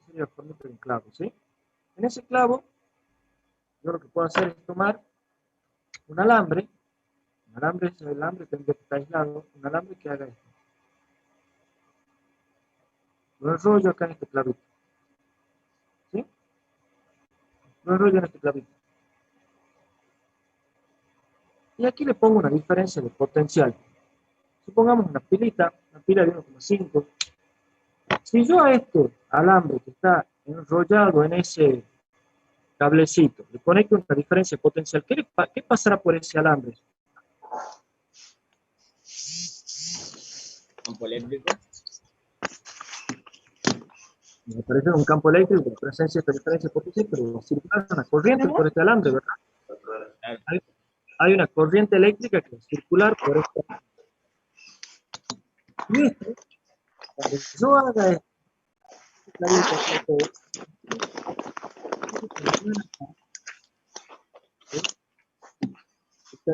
sería la formita de un clavo, ¿sí? En ese clavo, yo lo que puedo hacer es tomar un alambre es el alambre que está aislado, un alambre que haga esto. Lo enrollo acá en este clavito, ¿sí? Lo enrollo en este clavito. Y aquí le pongo una diferencia de potencial. Supongamos una pila de 1,5. Si yo a este alambre que está enrollado en ese cablecito le conecto una diferencia de potencial, ¿qué pasará por ese alambre? Campo eléctrico. Me parece un campo eléctrico con presencia de esta diferencia de potencial, pero va a circular una corriente por este alambre, ¿verdad? Hay una corriente eléctrica que va a circular por este alambre. Y esto, cuando yo haga esto,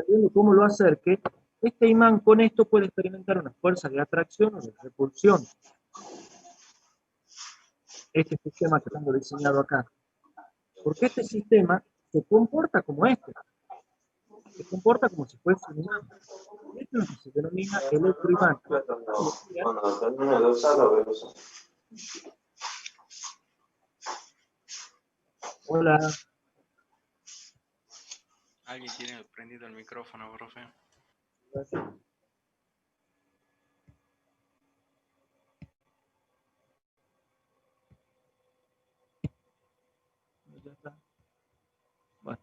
viendo cómo lo acerque, este imán con esto puede experimentar una fuerza de atracción o de repulsión. Este sistema que tengo diseñado acá. Porque este sistema se comporta como este. Se comporta como si fuese un imán. Esto es lo que se denomina electroimán. Hola. Alguien tiene prendido el micrófono, profe. Ya está. Bueno.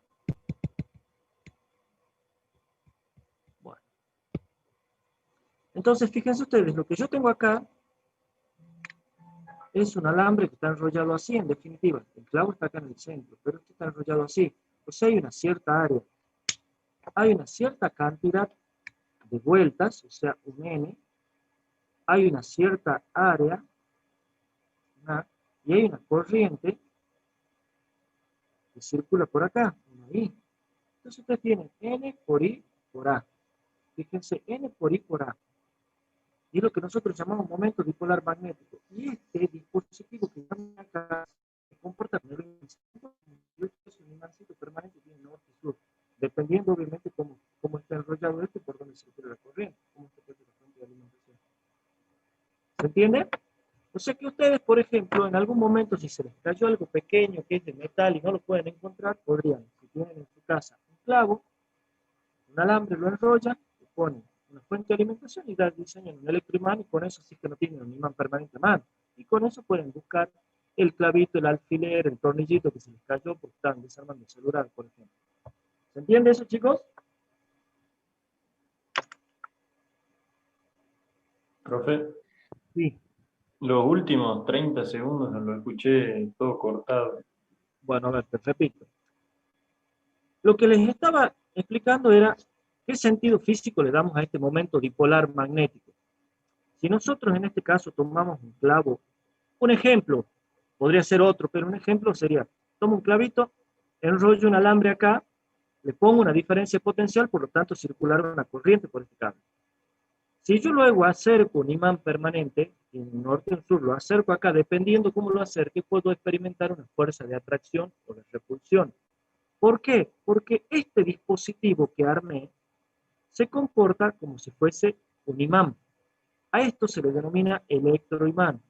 Entonces, fíjense ustedes, lo que yo tengo acá es un alambre que está enrollado así, en definitiva. El clavo está acá en el centro, pero este está enrollado así. O sea, hay una cierta área. Hay una cierta cantidad de vueltas, o sea, un N. Hay una cierta área, y hay una corriente que circula por acá, una I. Entonces ustedes tienen N por I por A. Fíjense, N por I por A. Y es lo que nosotros llamamos momento dipolar magnético. Y este dispositivo que estamos acá se comporta como un imancito permanente que tiene norte y sur, dependiendo obviamente cómo está enrollado este por donde circula la corriente, cómo está la fuente de alimentación. ¿Se entiende? O sea que ustedes, por ejemplo, en algún momento, si se les cayó algo pequeño que es de metal y no lo pueden encontrar, podrían, si tienen en su casa un clavo, un alambre, lo enrollan, le ponen una fuente de alimentación y diseñan un electroimán, y con eso sí que no tienen un imán permanente a mano. Y con eso pueden buscar el clavito, el alfiler, el tornillito que se les cayó porque están desarmando el celular, por ejemplo. ¿Se entiende eso, chicos? Profe, Sí. los últimos 30 segundos lo escuché todo cortado. Bueno, a ver, te repito. Lo que les estaba explicando era qué sentido físico le damos a este momento dipolar magnético. Si nosotros en este caso tomamos un clavo, un ejemplo, podría ser otro, pero un ejemplo sería, tomo un clavito, enrollo un alambre acá, le pongo una diferencia potencial, por lo tanto circular una corriente por este cable. Si yo luego acerco un imán permanente, en norte o en sur, lo acerco acá, dependiendo cómo lo acerque, puedo experimentar una fuerza de atracción o de repulsión. ¿Por qué? Porque este dispositivo que armé se comporta como si fuese un imán. A esto se le denomina electroimán.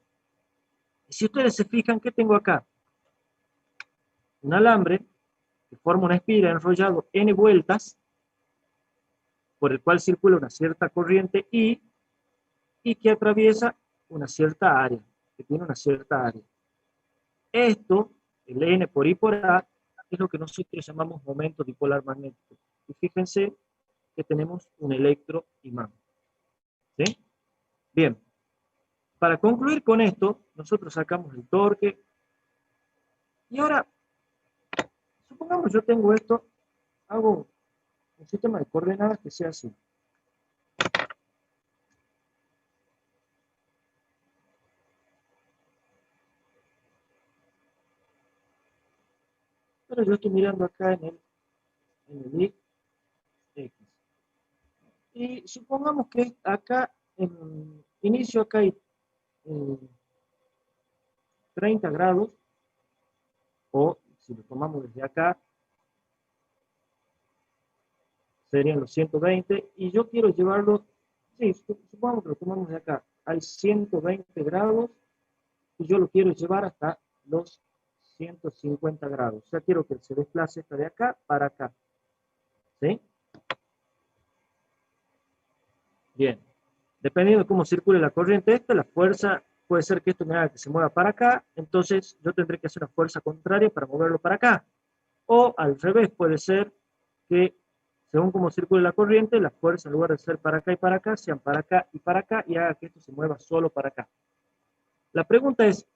Y si ustedes se fijan, ¿qué tengo acá? Un alambre que forma una espiral enrollado N vueltas, por el cual circula una cierta corriente I, y que atraviesa una cierta área, que tiene una cierta área. Esto, el N por I por A, es lo que nosotros llamamos momento dipolar magnético. Y fíjense que tenemos un electroimán. ¿Sí? Bien. Para concluir con esto, nosotros sacamos el torque. Y ahora, supongamos yo tengo esto, hago un sistema de coordenadas que sea así. Pero yo estoy mirando acá en el Y, X. Y supongamos que acá, en inicio acá hay 30 grados, o si lo tomamos desde acá, serían los 120, y yo quiero llevarlo, sí, supongamos que lo tomamos de acá, hay 120 grados, y yo lo quiero llevar hasta los 150 grados. O sea, quiero que se desplace esta de acá para acá. ¿Sí? Bien. Dependiendo de cómo circule la corriente esta, la fuerza puede ser que esto me haga que se mueva para acá, entonces yo tendré que hacer una fuerza contraria para moverlo para acá. O al revés, puede ser que según cómo circule la corriente, la fuerza en lugar de ser para acá y para acá, sean para acá y para acá y haga que esto se mueva solo para acá. La pregunta es,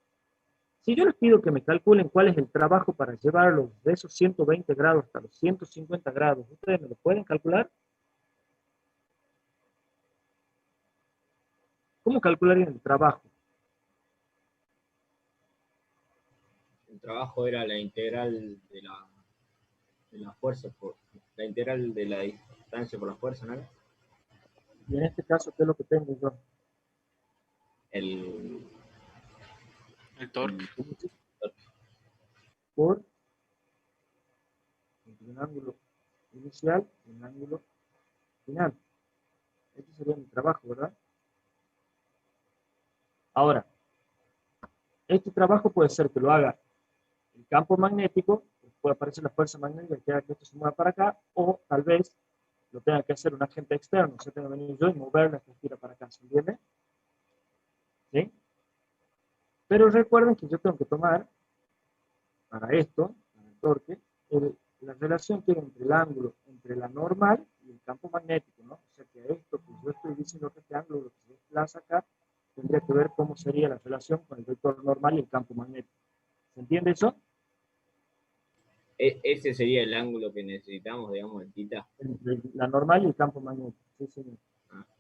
si yo les pido que me calculen cuál es el trabajo para llevarlo de esos 120 grados hasta los 150 grados, ¿ustedes me lo pueden calcular? ¿Cómo calcularían el trabajo? El trabajo era la integral de la fuerza, la integral de la distancia por la fuerza, ¿no? Y en este caso, ¿qué es lo que tengo yo? El torque. Por un ángulo inicial y un ángulo final. Este sería mi trabajo, ¿verdad? Ahora, este trabajo puede ser que lo haga el campo magnético, puede aparecer la fuerza magnética que haga que esto se mueva para acá, o tal vez lo tenga que hacer un agente externo, o sea, tenga que venir yo y moverla que gira para acá, ¿se entiende? ¿Sí? Pero recuerden que yo tengo que tomar, para esto, para el torque, la relación que hay entre el ángulo, entre la normal y el campo magnético, ¿no? O sea, que esto que yo estoy diciendo que este ángulo, lo que se desplaza acá, tendría que ver cómo sería la relación con el vector normal y el campo magnético. ¿Se entiende eso? ese sería el ángulo que necesitamos, digamos, el tita. Entre la normal y el campo magnético. Sí, señor.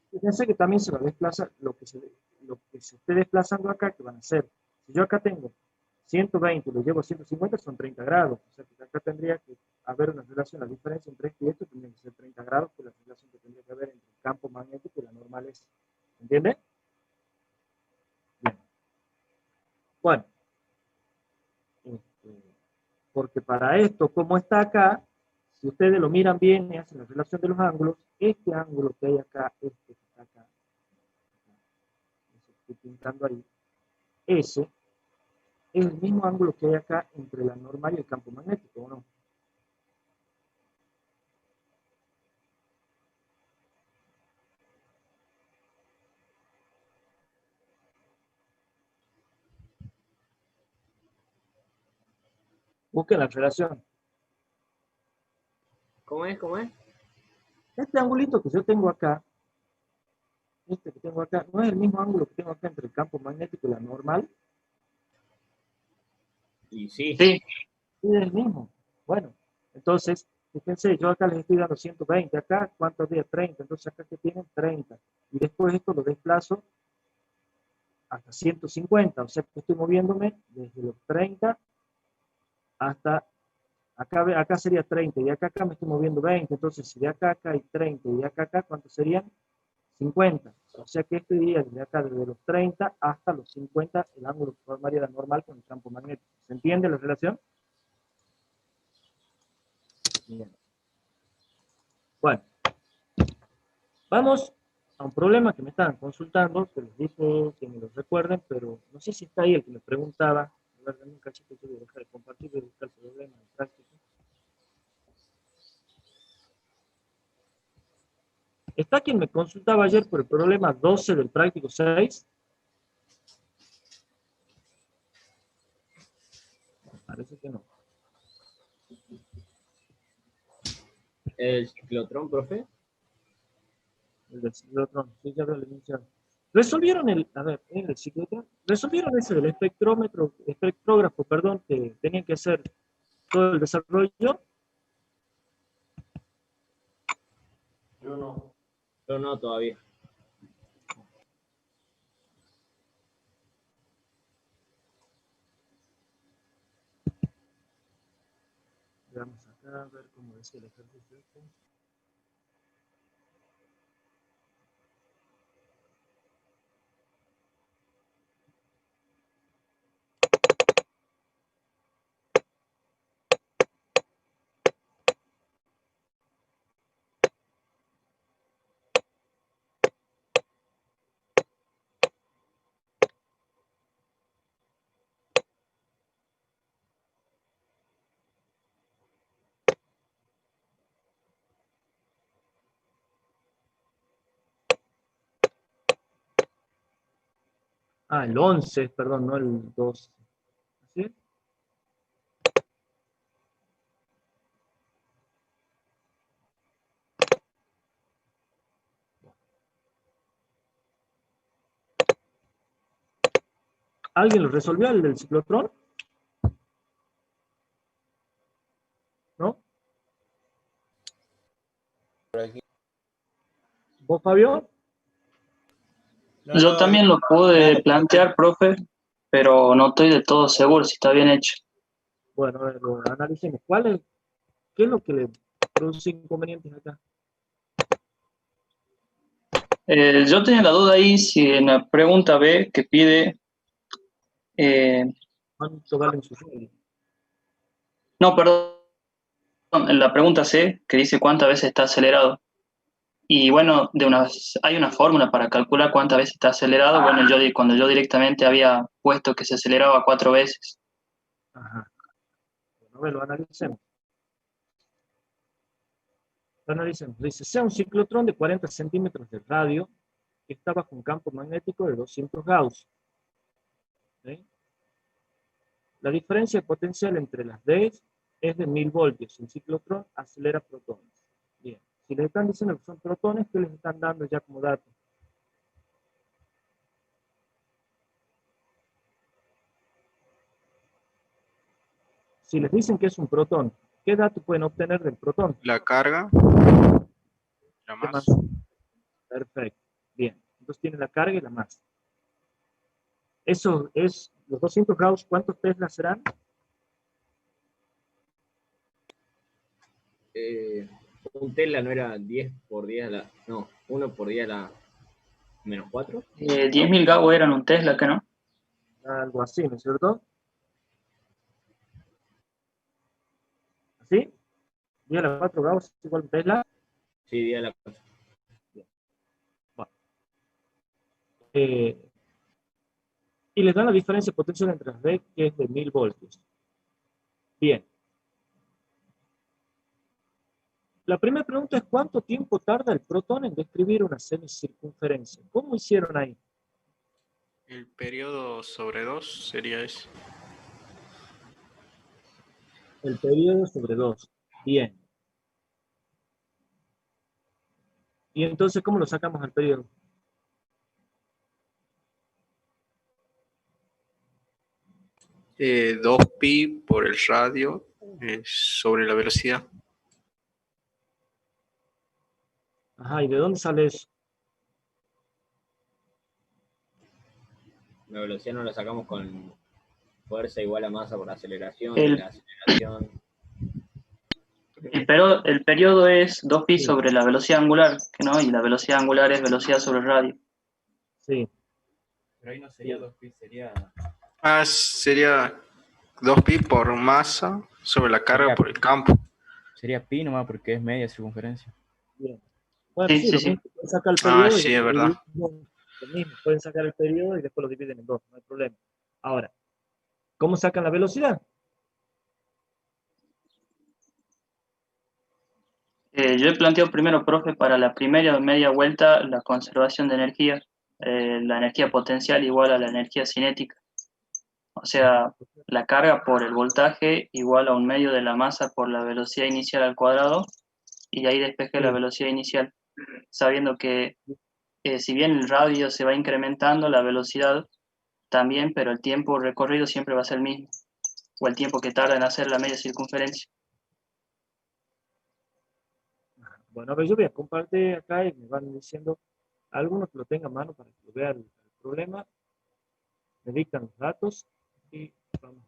Fíjense que también se va a desplazar lo que se esté desplazando acá, que van a ser. Si yo acá tengo 120 y lo llevo a 150, son 30 grados. O sea que acá tendría que haber una relación, la diferencia entre esto y esto tendría que ser 30 grados, que es la relación que tendría que haber entre el campo magnético y la normal es. ¿Entiende? Bien. Bueno. Porque para esto, como está acá, si ustedes lo miran bien y hacen la relación de los ángulos, este ángulo que hay acá, este que está acá, estoy pintando ahí, ese es el mismo ángulo que hay acá entre la normal y el campo magnético, ¿o no? Busquen la relación. ¿Cómo es? ¿Cómo es? Este angulito que yo tengo acá, este que tengo acá, ¿no es el mismo ángulo que tengo acá entre el campo magnético y la normal? Y sí. Sí. Sí, es el mismo. Bueno, entonces, fíjense, yo acá les estoy dando 120, acá, ¿cuántos días? 30, entonces acá que tienen 30. Y después esto lo desplazo hasta 150, o sea que estoy moviéndome desde los 30 hasta, acá sería 30, y acá me estoy moviendo 20, entonces si de acá hay 30, y de acá, ¿cuántos serían? 50. O sea que esto iría desde acá, desde los 30 hasta los 50, el ángulo que formaría la normal con el campo magnético. ¿Se entiende la relación? Bien. Bueno, vamos a un problema que me estaban consultando, que les dije que me lo recuerden, pero no sé si está ahí el que me preguntaba. A ver, dame un cachito, yo voy a dejar de compartir, voy a buscar el problema en práctica. ¿Está quien me consultaba ayer por el problema 12 del práctico 6? Parece que no. ¿El ciclotrón, profe? El del ciclotrón, sí, ya lo he iniciado. Resolvieron el ciclotrón, resolvieron ese del espectrógrafo, perdón, que tenían que hacer todo el desarrollo. Yo no. Yo no todavía. Veamos acá, a ver cómo es el ejercicio este. Ah, el 11, perdón, no el 12. ¿Sí? ¿Alguien lo resolvió, el del ciclotrón? ¿No? ¿Vos, Fabio? No, Yo no, también lo pude plantear, profe, pero no estoy de todo seguro si está bien hecho. Bueno, a ver, lo analicemos. ¿Qué es lo que le produce inconvenientes acá? Yo tenía la duda ahí si en la pregunta B que pide, eh, ¿Cuánto valen sus sueldos? no, perdón, en la pregunta C que dice cuántas veces está acelerado. Y bueno, hay una fórmula para calcular cuántas veces está acelerado. Bueno, cuando yo directamente había puesto que se aceleraba 4 veces. Ajá. Bueno, a ver, lo analicemos. Lo analicemos. Dice, sea un ciclotrón de 40 centímetros de radio que está bajo un campo magnético de 200 Gauss. ¿Sí? La diferencia potencial entre las D es de 1000 voltios. El ciclotrón acelera protones. Bien. Si les están diciendo que son protones, ¿qué les están dando ya como dato? Si les dicen que es un protón, ¿qué dato pueden obtener del protón? La carga, la ¿Qué más? masa. Perfecto. Bien. Entonces tiene la carga y la masa. Eso es, los 200 Gauss, ¿cuántos Tesla serán? un Tesla no era 10 por 10 a la... No, 1 por 10 a la menos 4, ¿no? 10.000 Gauss eran un Tesla, ¿que no? Algo así, ¿no es cierto? ¿Así? 10 a la 4 Gauss es igual a Tesla. Sí, 10 a la 4. Bueno. Y les dan la diferencia potencial entre las D, que es de 1000 voltios. Bien. La primera pregunta es, ¿cuánto tiempo tarda el protón en describir una semicircunferencia? ¿Cómo hicieron ahí? El periodo sobre 2 sería ese. El periodo sobre 2. Bien. Y entonces, ¿cómo lo sacamos al periodo? Eh, 2pi por el radio sobre la velocidad. Ajá, ¿y de dónde sale eso? La velocidad no la sacamos con fuerza igual a masa por aceleración, y El, la aceleración... el periodo es 2pi Sí, sobre la velocidad angular, que no, y la velocidad angular es velocidad sobre el radio. sí. Pero ahí no sería 2pi, sería... Ah, sería 2pi por masa sobre la carga por el campo. Sería pi nomás porque es media circunferencia. Bien. Bueno, Sí, sí, sí, lo mismo, sí. pueden sacar el Ah, periodo y sí, es después lo verdad. dividen en dos. Lo mismo, pueden sacar el periodo y después lo dividen en dos, no hay problema. Ahora, ¿cómo sacan la velocidad? Yo he planteado primero, profe, para la primera o media vuelta la conservación de energía, la energía potencial igual a la energía cinética. O sea, la carga por el voltaje igual a un medio de la masa por la velocidad inicial al cuadrado, y ahí despejé la Sí, velocidad inicial, sabiendo que si bien el radio se va incrementando, la velocidad también, pero el tiempo recorrido siempre va a ser el mismo, o el tiempo que tarda en hacer la media circunferencia. bueno, a ver, yo voy a compartir acá y me van diciendo algunos que lo tengan a mano para que lo vean el problema, me dictan los datos y vamos.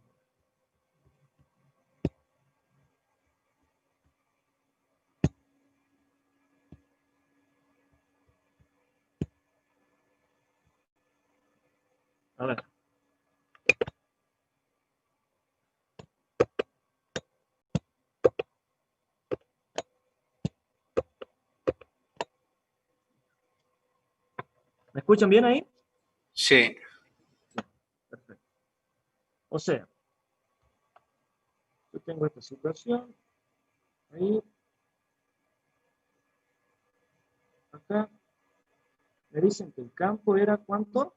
A ver. ¿Me escuchan bien ahí? Sí. Perfecto. O sea, yo tengo esta situación, ahí, acá, me dicen que el campo era ¿cuánto?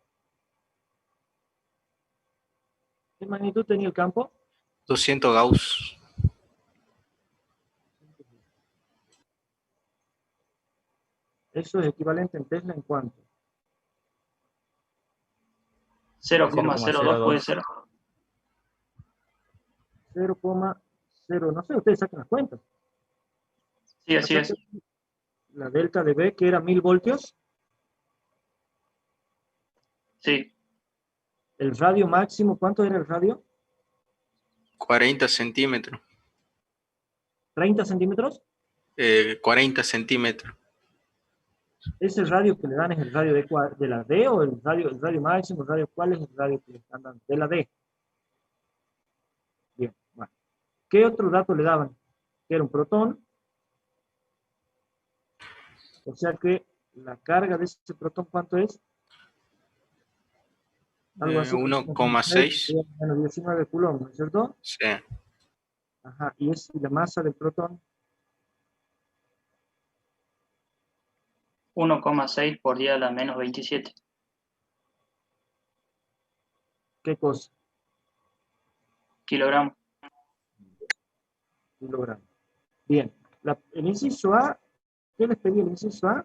¿Qué magnitud tenía el campo? 200 Gauss. Eso es equivalente en Tesla en cuánto. 0,02 puede ser. 0,0, no sé, ustedes saquen las cuentas. Sí, así es. La delta de B, que era 1000 voltios. Sí, El radio máximo, ¿cuánto era el radio? 40 centímetros. 30 centímetros. 40 centímetros. ¿Ese radio que le dan es el radio de la D o el radio máximo? El radio, ¿cuál es el radio que le están dando? De la D. Bien, bueno. ¿Qué otro dato le daban? Que era un protón. O sea que la carga de ese protón, ¿cuánto es? Algo así. 1,6. Menos 19 coulombs, ¿no es cierto? Sí. Ajá, y la masa del protón. 1,6 por 10 a la menos 27. ¿Qué cosa? Kilogramos. Kilogramos. Bien. El inciso A, ¿qué les pedí el inciso A?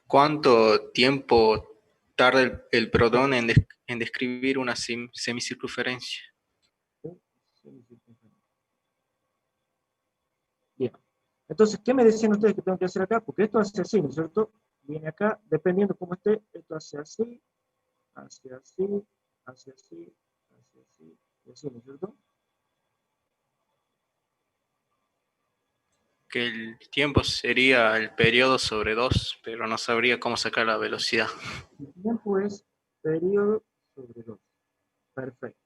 ¿Cuánto tiempo tarda el protón en describir una semicircunferencia? Bien. Entonces, ¿qué me decían ustedes que tengo que hacer acá? Porque esto hace así, ¿no es cierto? Viene acá, dependiendo cómo esté, esto hace así, hace así, hace así, hace así, y así, ¿no es cierto? Que el tiempo sería el periodo sobre 2, pero no sabría cómo sacar la velocidad. El tiempo es periodo sobre 2. Perfecto.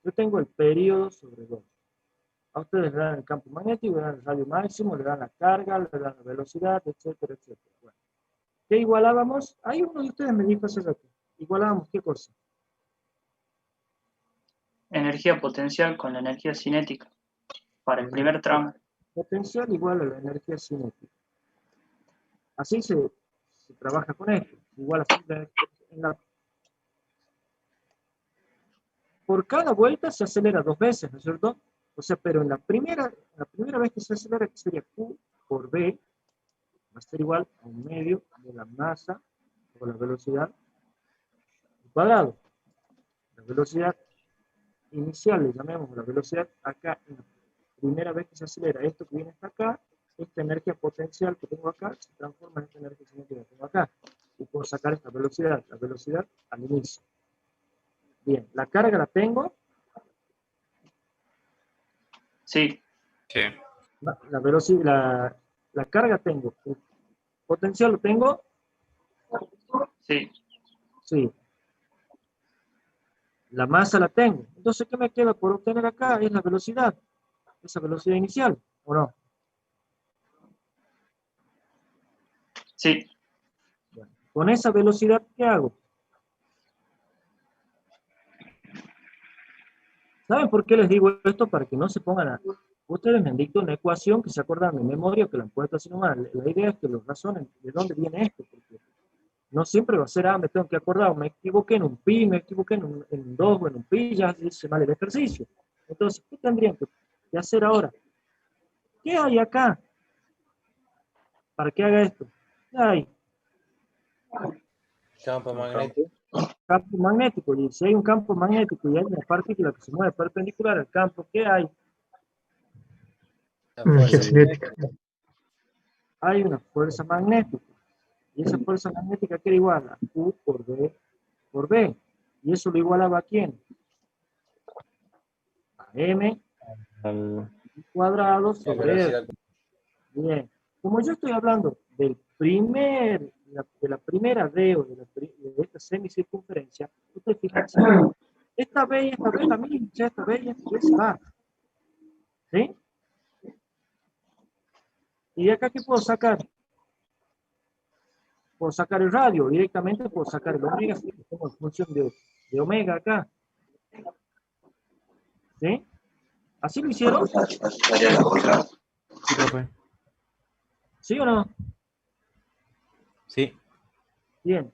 Yo tengo el periodo sobre 2. A ustedes le dan el campo magnético, le dan el radio máximo, le dan la carga, le dan la velocidad, etcétera, etcétera. Bueno. ¿Qué igualábamos? Hay uno de ustedes me dijo hace rato. ¿Igualábamos qué cosa? Energía potencial con la energía cinética. Para el primer tramo. Potencial igual a la energía cinética. Así se trabaja con esto. Igual así por cada vuelta se acelera 2 veces, ¿no es cierto? O sea, pero en la primera vez que se acelera, que sería Q por B, va a ser igual a 1/2 de la masa o la velocidad al cuadrado. La velocidad inicial, le llamemos la velocidad acá, en la primera vez que se acelera, esto que viene hasta acá, esta energía potencial que tengo acá, se transforma en esta energía cinética que tengo acá. Y puedo sacar esta velocidad, la velocidad al inicio. Bien, la carga la tengo. Sí. Sí. La velocidad, la carga tengo. El potencial lo tengo. Sí. Sí. La masa la tengo. Entonces, ¿qué me queda por obtener acá? Es la velocidad. Esa velocidad inicial, ¿o no? Sí. Bueno, con esa velocidad, ¿qué hago? ¿Saben por qué les digo esto? Para que no se pongan a... Ustedes me han dictado una ecuación que se acuerdan de memoria, que la han puesto así nomás. La idea es que los razonen de dónde viene esto, porque no siempre va a ser, me tengo que acordar, me equivoqué en un pi, me equivoqué en un 2 o en un pi, ya hice mal el ejercicio. Entonces, ¿qué tendrían que hacer ahora? ¿Qué hay acá? ¿Para que haga esto? ¿Qué hay? Campo magnético. Campo magnético. Y si hay un campo magnético y hay una partícula que se mueve perpendicular al campo, ¿qué hay? La fuerza cinética. Hay una fuerza magnética. Y esa fuerza magnética que era igual a Q por B. ¿Y eso lo igualaba a quién? A M cuadrado sobre R. Bien. Como yo estoy hablando de la primera D o de esta semicircunferencia, ustedes fíjense, esta B y esta B la misma, esta B y esta B se va. ¿Sí? ¿Y de acá qué puedo sacar? Puedo sacar el radio, directamente puedo sacar el omega, si tengo función de omega acá. ¿Sí? ¿Así lo hicieron? Sí, profe. ¿Sí o no? Sí. Bien.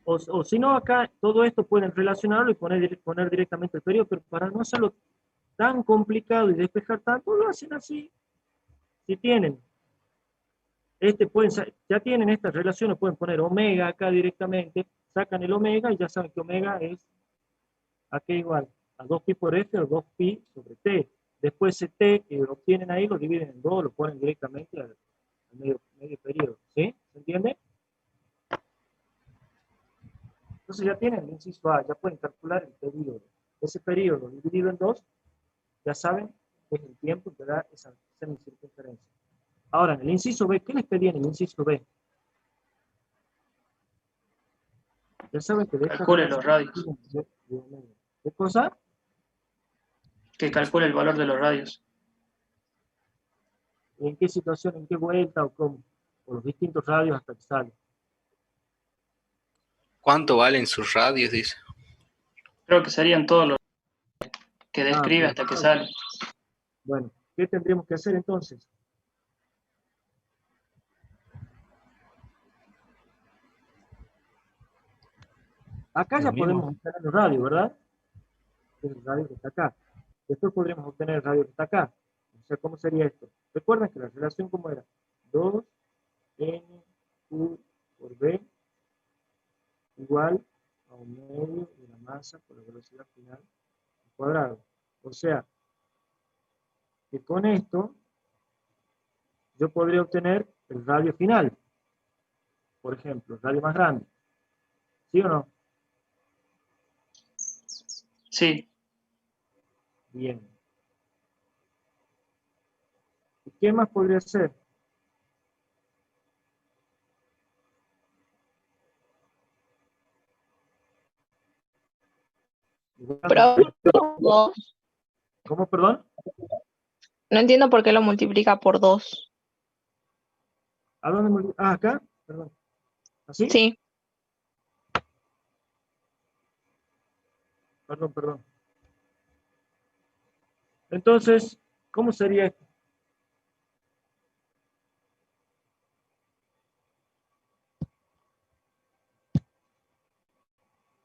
O si no, acá todo esto pueden relacionarlo y poner directamente el periodo, pero para no hacerlo tan complicado y despejar tanto, lo hacen así. Si tienen, ya tienen estas relaciones, pueden poner omega acá directamente, sacan el omega y ya saben que omega es acá igual a 2pi por f o 2pi sobre t. Después ese t que obtienen ahí lo dividen en 2, lo ponen directamente al medio periodo. ¿Sí? ¿Se entiende? Entonces ya tienen el inciso A, ya pueden calcular el periodo. Ese periodo dividido en 2, ya saben que es el tiempo que da esa semicircunferencia. Ahora, en el inciso B, ¿qué les pedí en el inciso B? Ya saben que de esta Calcule los radios. ¿Qué cosa? Que calcule el valor de los radios. ¿En qué situación, en qué vuelta o cómo? Por los distintos radios hasta que sale. ¿Cuánto valen sus radios? Dice. Creo que serían todos los que describe Bien. hasta que sale. Bueno, ¿qué tendríamos que hacer entonces? Acá ya Lo mismo. podemos obtener el radio, ¿verdad? Es el radio que está acá. Después podríamos obtener el radio que está acá. O sea, ¿cómo sería esto? Recuerden que la relación, ¿cómo era? 2n q por b igual a 1/2 de la masa por la velocidad final al cuadrado. O sea, que con esto yo podría obtener el radio final. Por ejemplo, el radio más grande. ¿Sí o no? Sí, Bien. ¿Y qué más podría ser? Pero no ¿Cómo, perdón? entiendo por qué lo multiplica por 2. ¿A dónde acá? Perdón. ¿Así? Sí, Perdón. Entonces, ¿cómo sería esto?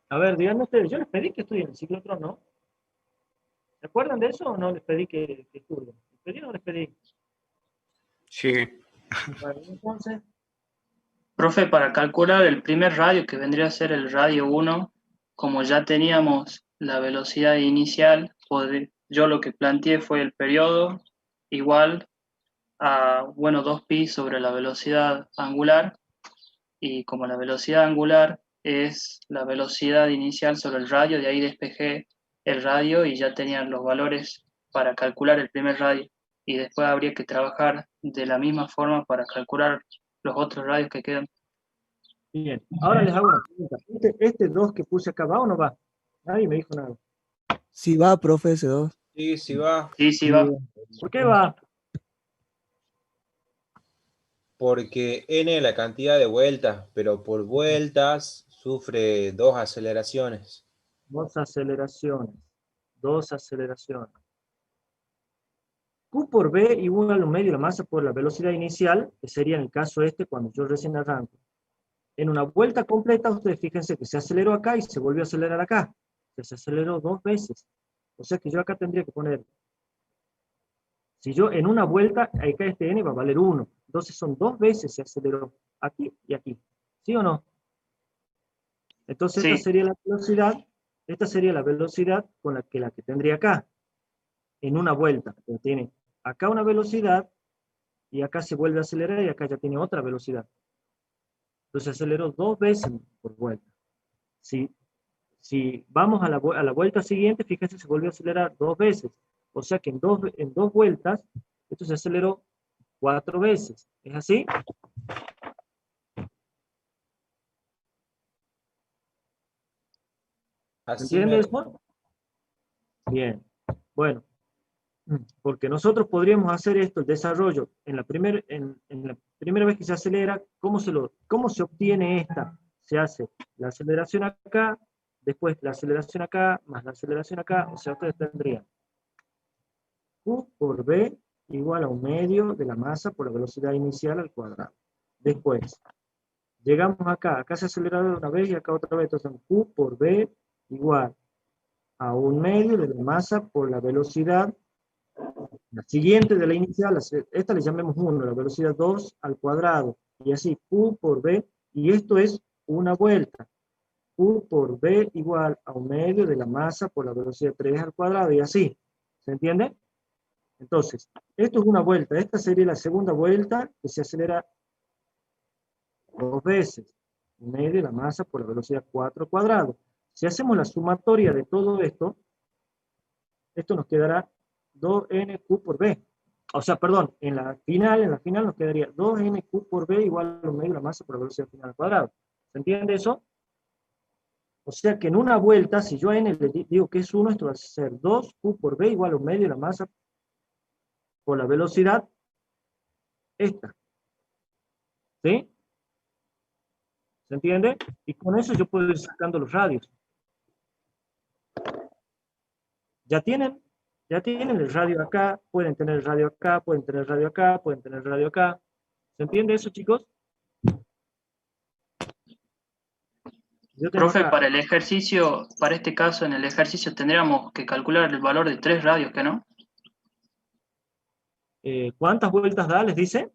A ver, díganme ustedes, yo les pedí que estudien el ciclotrón, ¿no? ¿Se acuerdan de eso o no les pedí que estudien? ¿Les pedí o no les pedí? Sí. Bueno, entonces, profe, para calcular el primer radio, que vendría a ser el radio 1, como ya teníamos la velocidad inicial, yo lo que planteé fue el periodo igual a, bueno, 2pi sobre la velocidad angular, y como la velocidad angular es la velocidad inicial sobre el radio, de ahí despejé el radio y ya tenían los valores para calcular el primer radio. Y después habría que trabajar de la misma forma para calcular los otros radios que quedan. bien. Ahora les hago una pregunta. ¿Este 2 que puse acá va o no va? Nadie me dijo nada. Sí va, profe, ese 2. Sí, sí va. Sí, va. ¿Por qué va? Porque n es la cantidad de vueltas, pero por vueltas sufre 2 aceleraciones. Dos aceleraciones. Q por B igual a 1/2 de la masa por la velocidad inicial, que sería en el caso este cuando yo recién arranco. En una vuelta completa, ustedes fíjense que se aceleró acá y se volvió a acelerar acá. Se aceleró 2 veces. O sea que yo acá tendría que poner, si yo en una vuelta, acá este n va a valer 1. Entonces son 2 veces se aceleró aquí y aquí. ¿Sí o no? Entonces Sí. esta sería la velocidad con la que tendría acá, en una vuelta. Entonces tiene acá una velocidad, y acá se vuelve a acelerar, y acá ya tiene otra velocidad. Entonces aceleró 2 veces por vuelta. Si vamos a la vuelta siguiente, fíjense, se volvió a acelerar 2 veces. O sea que en dos vueltas, esto se aceleró 4 veces. ¿Es así? Así ¿Entiende me... eso? Bien. Bueno, porque nosotros podríamos hacer esto, el desarrollo, en la primera vez que se acelera, ¿cómo se obtiene esta? Se hace la aceleración acá, después la aceleración acá, más la aceleración acá, o sea, ustedes tendrían Q por B igual a 1/2 de la masa por la velocidad inicial al cuadrado. Después, Llegamos acá se acelera una vez y acá otra vez, entonces Q por B igual a 1/2 de la masa por la velocidad, la siguiente de la inicial, esta le llamemos 1, la velocidad 2 al cuadrado, y así Q por B, y esto es una vuelta. Q por B igual a 1/2 de la masa por la velocidad 3 al cuadrado, y así. ¿Se entiende? Entonces, esto es una vuelta. Esta sería la segunda vuelta que se acelera 2 veces. 1/2 de la masa por la velocidad 4 al cuadrado. Si hacemos la sumatoria de todo esto, esto nos quedará 2nq por b. O sea, perdón, en la final nos quedaría 2nq por b igual a 1/2 de la masa por la velocidad final al cuadrado. ¿Se entiende eso? O sea que en una vuelta, si yo a n le digo que es 1, esto va a ser 2q por b igual a 1/2 de la masa por la velocidad esta. ¿Sí? ¿Se entiende? Y con eso yo puedo ir sacando los radios. ¿Ya tienen? Ya tienen el radio acá, pueden tener el radio acá, pueden tener el radio acá, pueden tener el radio acá. ¿Se entiende eso, chicos? Yo tengo Profe, acá, para el ejercicio, para este caso, en el ejercicio tendríamos que calcular el valor de 3 radios, ¿que no? ¿cuántas vueltas da? ¿Les dice?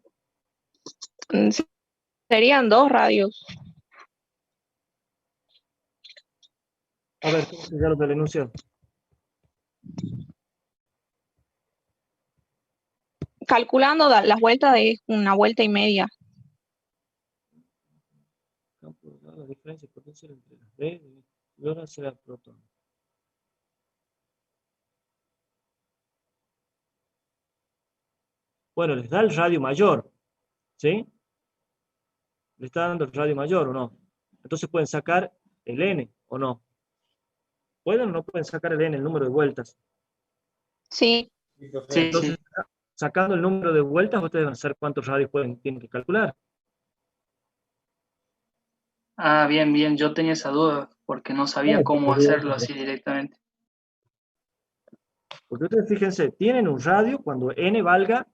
Sí, serían 2 radios. A ver, ¿cómo se llama lo del enunciado? Calculando las vueltas de una vuelta y media. La diferencia potencial entre las B y ahora será el protón. Bueno, les da el radio mayor, ¿sí? ¿Le está dando el radio mayor o no? Entonces pueden sacar el N o no. ¿Pueden o no pueden sacar el N, el número de vueltas? Sí. Sí, Entonces, sí. sacando el número de vueltas, ustedes van a saber cuántos radios tienen que calcular. Ah, bien, bien, yo tenía esa duda porque no sabía cómo hacerlo así directamente. Porque ustedes fíjense, tienen un radio cuando N valga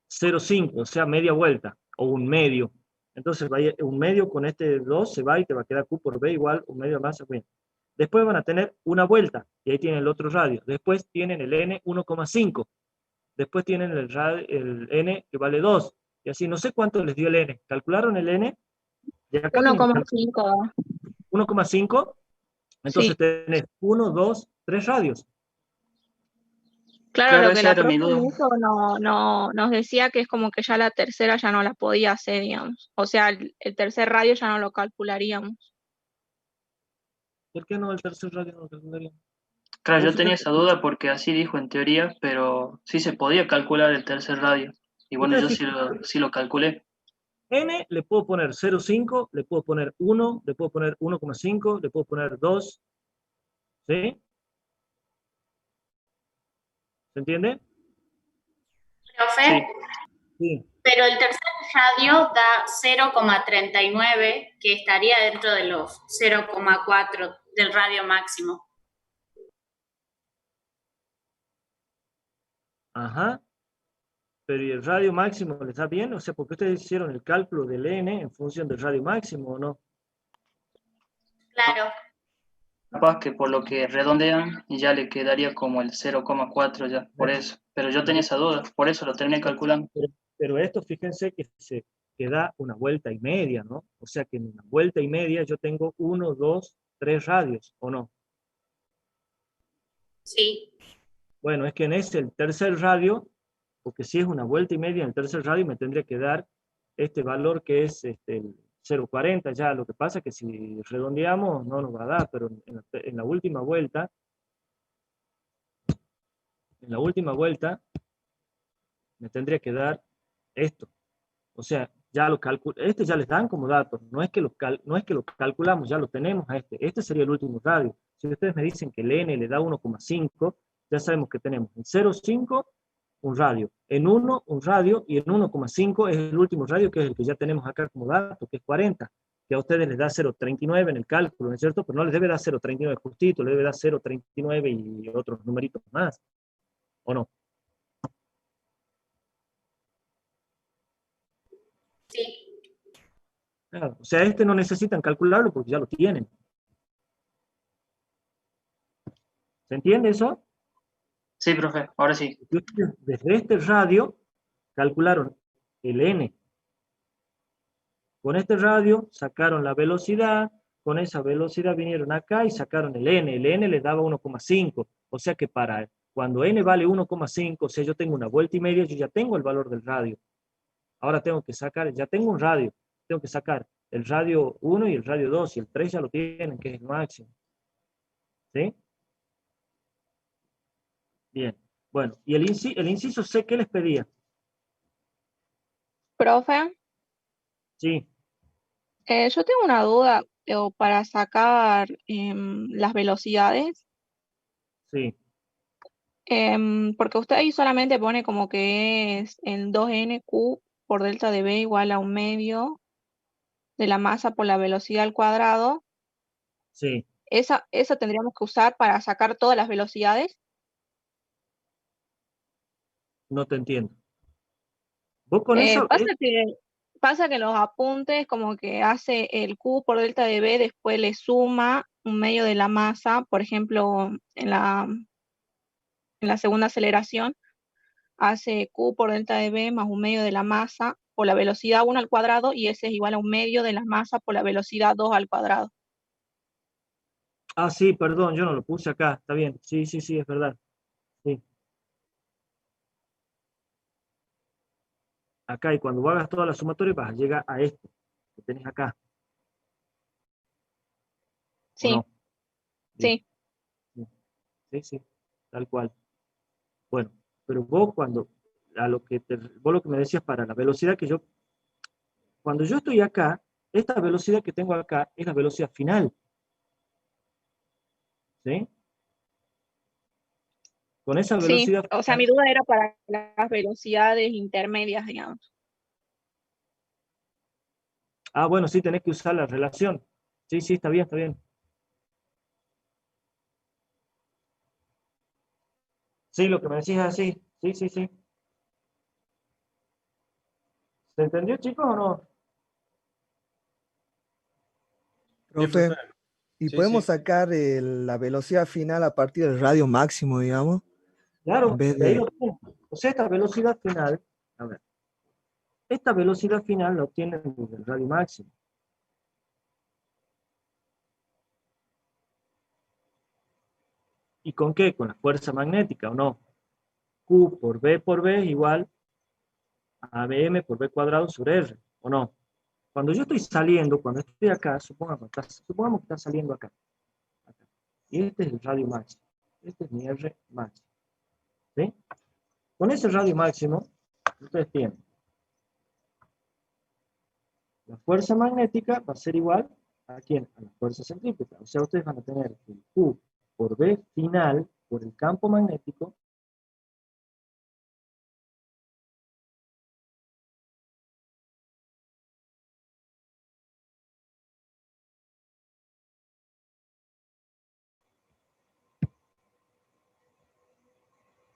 0,5, o sea, media vuelta, o un medio. Entonces, un medio con este 2 se va y te va a quedar Q por B igual un medio más. Bien. Después van a tener una vuelta, y ahí tienen el otro radio. Después tienen el N 1,5. Después tienen el N que vale 2. Y así, no sé cuánto les dio el N. ¿Calcularon el N? Y acá tienen 1,5. 1,5. Entonces Sí. tenés 1, 2, 3 radios. Claro, Claro, lo que esa la era profe mi duda. nos decía que es como que ya la tercera ya no la podía hacer, digamos. O sea, el tercer radio ya no lo calcularíamos. ¿Por qué no el tercer radio no lo calcularía? Claro, Vos yo tenía fíjate, esa duda porque así dijo en teoría, pero sí se podía calcular el tercer radio. Y bueno, ustedes yo fíjense, sí lo calculé. N le puedo poner 0,5, le puedo poner 1, le puedo poner 1,5, le puedo poner 2, ¿sí? ¿Se entiende? Profe, Sí. Sí. pero el tercer radio da 0,39, que estaría dentro de los 0,4 del radio máximo. Ajá. Pero ¿y el radio máximo le está bien? O sea, ¿por qué ustedes hicieron el cálculo del N en función del radio máximo o no? Claro. Capaz que por lo que redondean y ya le quedaría como el 0,4 ya, por eso. Pero yo tenía esa duda, por eso lo terminé calculando. Pero esto, fíjense que da una vuelta y media, ¿no? O sea que en una vuelta y media yo tengo 1, 2, 3 radios, ¿o no? Sí. Bueno, es que en ese, el tercer radio, porque si es una vuelta y media en el tercer radio, me tendría que dar este valor que es el 0,40 ya. Lo que pasa es que si redondeamos no nos va a dar, pero en la última vuelta, me tendría que dar esto. O sea, ya lo este ya les dan como datos, no es que no es que lo calculamos, ya lo tenemos a este. Este sería el último radio. Si ustedes me dicen que el N le da 1,5, ya sabemos que tenemos en 0,5 un radio, en 1 un radio, y en 1,5 es el último radio, que es el que ya tenemos acá como dato, que es 40, que a ustedes les da 0,39 en el cálculo, ¿no es cierto? Pero no les debe dar 0,39 justito, les debe dar 0,39 y otros numeritos más, ¿o no? Sí. Claro, o sea, no necesitan calcularlo porque ya lo tienen. ¿Se entiende eso? Sí, profe, ahora sí. Desde este radio calcularon el n. Con este radio sacaron la velocidad, con esa velocidad vinieron acá y sacaron el n. El n les daba 1,5. O sea que para cuando n vale 1,5, o sea, yo tengo una vuelta y media, yo ya tengo el valor del radio. Ahora tengo que sacar, ya tengo un radio, tengo que sacar el radio 1 y el radio 2, y el 3 ya lo tienen, que es el máximo. ¿Sí? Bien. Bueno, y el inciso C, ¿qué les pedía? Profe, Sí, yo tengo una duda para sacar las velocidades, sí. porque usted ahí solamente pone como que es el 2nq por delta de b igual a 1/2 de la masa por la velocidad al cuadrado. Sí, Esa tendríamos que usar para sacar todas las velocidades. no te entiendo. Vos con eso, Pasa que los apuntes como que hace el q por delta de b, después le suma 1/2 de la masa, por ejemplo, en la segunda aceleración, hace q por delta de b más 1/2 de la masa por la velocidad 1 al cuadrado, y ese es igual a 1/2 de la masa por la velocidad 2 al cuadrado. sí, perdón, yo no lo puse acá, está bien. Sí, sí, sí, es verdad. Sí. Acá, y cuando hagas toda la sumatoria vas a llegar a esto que tenés acá. ¿O Sí, no? Bien. sí. Sí, sí, tal cual. Bueno, pero vos vos lo que me decías para la velocidad que cuando yo estoy acá, esta velocidad que tengo acá es la velocidad final. ¿Sí? Con esa Sí, velocidad o sea, mi final, duda era para las velocidades intermedias, digamos. bueno, sí, tenés que usar la relación. Sí, sí, está bien, está bien. Sí, lo que me decís es así. Sí, sí, sí. ¿Se entendió, chicos, o no? Sí, Profe, profe. ¿y Sí, podemos sí. sacar la velocidad final a partir del radio máximo, digamos? En Claro, vez de ahí de... lo tienen. O sea, esta velocidad final, a ver, esta velocidad final la obtienen desde el radio máximo. ¿Y con qué? Con la fuerza magnética, ¿o no? Q por B es igual a BM por B cuadrado sobre R, ¿o no? Cuando yo estoy saliendo, cuando estoy acá, supongamos que está saliendo acá. Y este es el radio máximo. Este es mi R máximo. ¿Sí? Con ese radio máximo, ustedes tienen la fuerza magnética va a ser igual a ¿quién? A la fuerza centrípeta. O sea, ustedes van a tener el Q por B final por el campo magnético.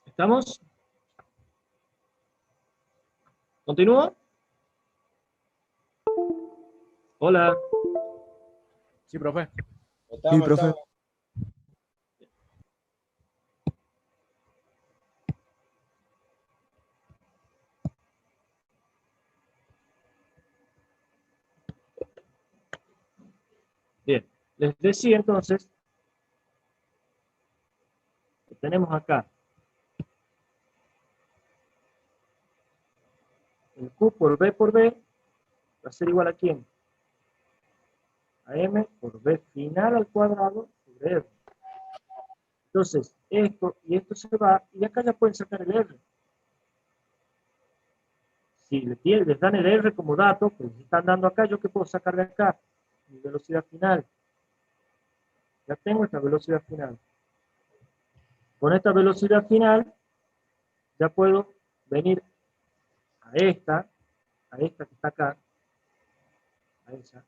¿Estamos? ¿Continúa? Hola. Sí, profe. Sí, profe. Bien. Les decía entonces que tenemos acá el Q por B va a ser igual a ¿quién? A M por B final al cuadrado sobre R. Entonces, esto y esto se va, y acá ya pueden sacar el R. Si les dan el R como dato, pues les están dando acá, ¿yo qué puedo sacar de acá? Mi velocidad final. Ya tengo esta velocidad final. Con esta velocidad final, ya puedo venir a esta que está acá, a esa,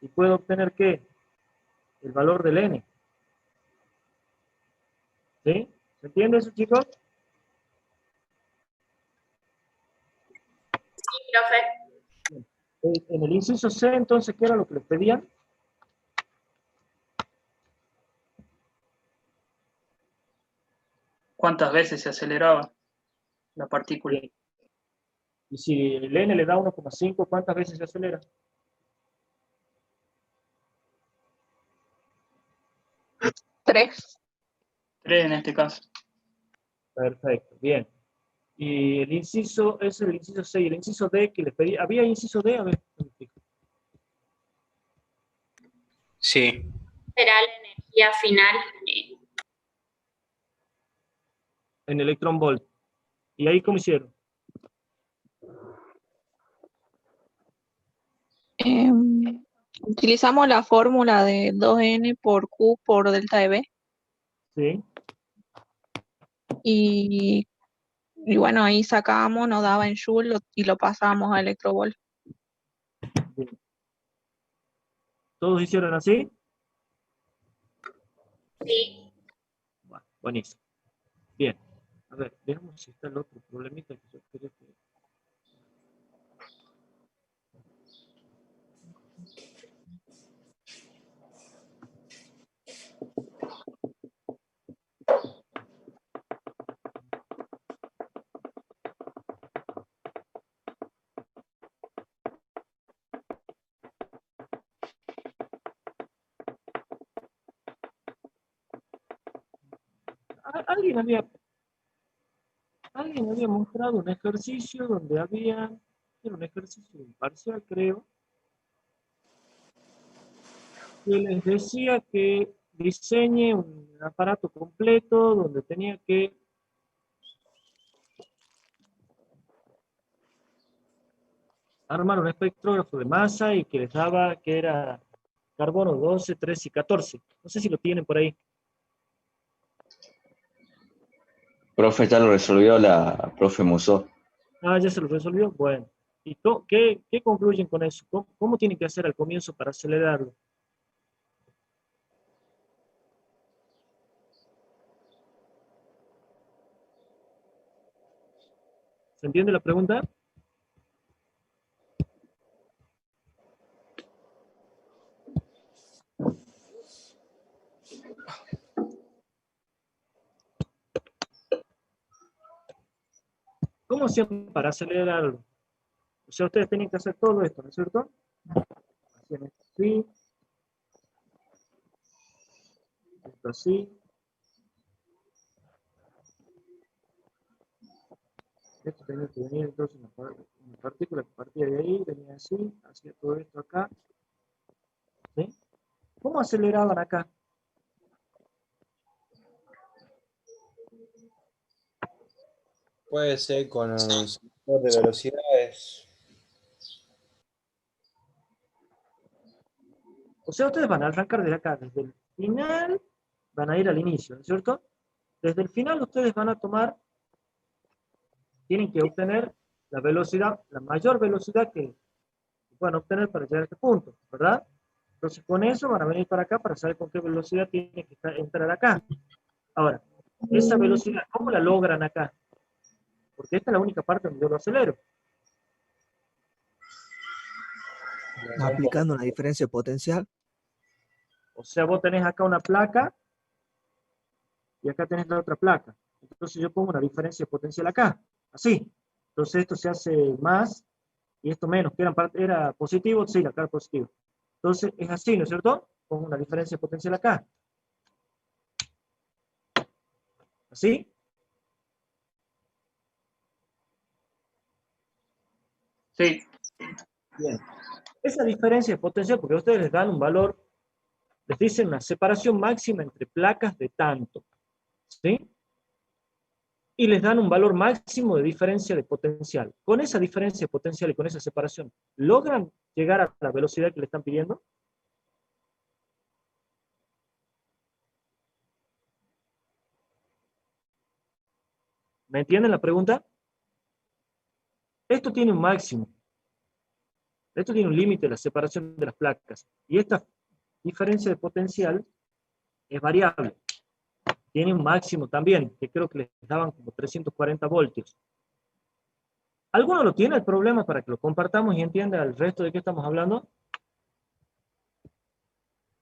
y puedo obtener ¿qué? El valor del N. ¿Sí? ¿Se entiende eso, chicos? Sí, profe. En el inciso C, entonces, ¿qué era lo que les pedían? ¿Cuántas veces se aceleraba la partícula? Bien. Y si el n le da 1,5, ¿cuántas veces se acelera? 3. 3 en este caso. Perfecto, bien. Y el inciso, es el inciso C, y el inciso D que les pedí. ¿Había inciso D? A ver, no me fijo. Sí. Será la energía final. En electron volt. ¿Y ahí cómo hicieron? Utilizamos la fórmula de 2n por q por delta de B. Sí. Y bueno, ahí sacábamos, nos daba en joule y lo pasábamos a electrovolt. Bien. ¿Todos hicieron así? Sí. Bueno, buenísimo. Bien. A ver, veamos si está el otro problemita que yo quería que... Alguien había mostrado un ejercicio donde había, era un ejercicio parcial, creo, que les decía que diseñe un aparato completo donde tenía que armar un espectrógrafo de masa y que les daba que era carbono 12, 13 y 14. No sé si lo tienen por ahí. Profe, ya lo resolvió la profe Musó. Ah, ya se lo resolvió. Bueno. ¿Y qué concluyen con eso? ¿Cómo tienen que hacer al comienzo para acelerarlo? ¿Se entiende la pregunta? ¿Cómo hacían para acelerarlo? O sea, ustedes tienen que hacer todo esto, ¿no es cierto? Hacían esto así. Esto así. Esto tenía que venir entonces una partícula que partía de ahí, venía así, hacía todo esto acá. ¿Sí? ¿Cómo aceleraban acá? Puede ser con un sensor de velocidades. O sea, ustedes van a arrancar desde acá, desde el final, van a ir al inicio, ¿no es cierto? Desde el final ustedes van a tomar, tienen que obtener la velocidad, la mayor velocidad que puedan obtener para llegar a este punto, ¿verdad? Entonces con eso van a venir para acá para saber con qué velocidad tienen que entrar acá. Ahora, esa velocidad, ¿cómo la logran acá? Porque esta es la única parte donde yo lo acelero. Aplicando una diferencia potencial. O sea, vos tenés acá una placa y acá tenés la otra placa. Entonces yo pongo una diferencia potencial acá, así. Entonces esto se hace más y esto menos, que era positivo, sí, acá era positivo. Entonces es así, ¿no es cierto? Pongo una diferencia potencial acá. ¿Así? Sí. Bien. Esa diferencia potencial, porque ustedes les dan un valor, les dicen una separación máxima entre placas de tanto. ¿Sí? Y les dan un valor máximo de diferencia de potencial. Con esa diferencia de potencial y con esa separación, ¿logran llegar a la velocidad que le están pidiendo? ¿Me entienden la pregunta? Esto tiene un máximo. Esto tiene un límite, la separación de las placas. Y esta diferencia de potencial es variable. Tiene un máximo también, que creo que les daban como 340 voltios. ¿Alguno lo tiene el problema para que lo compartamos y entienda el resto de qué estamos hablando?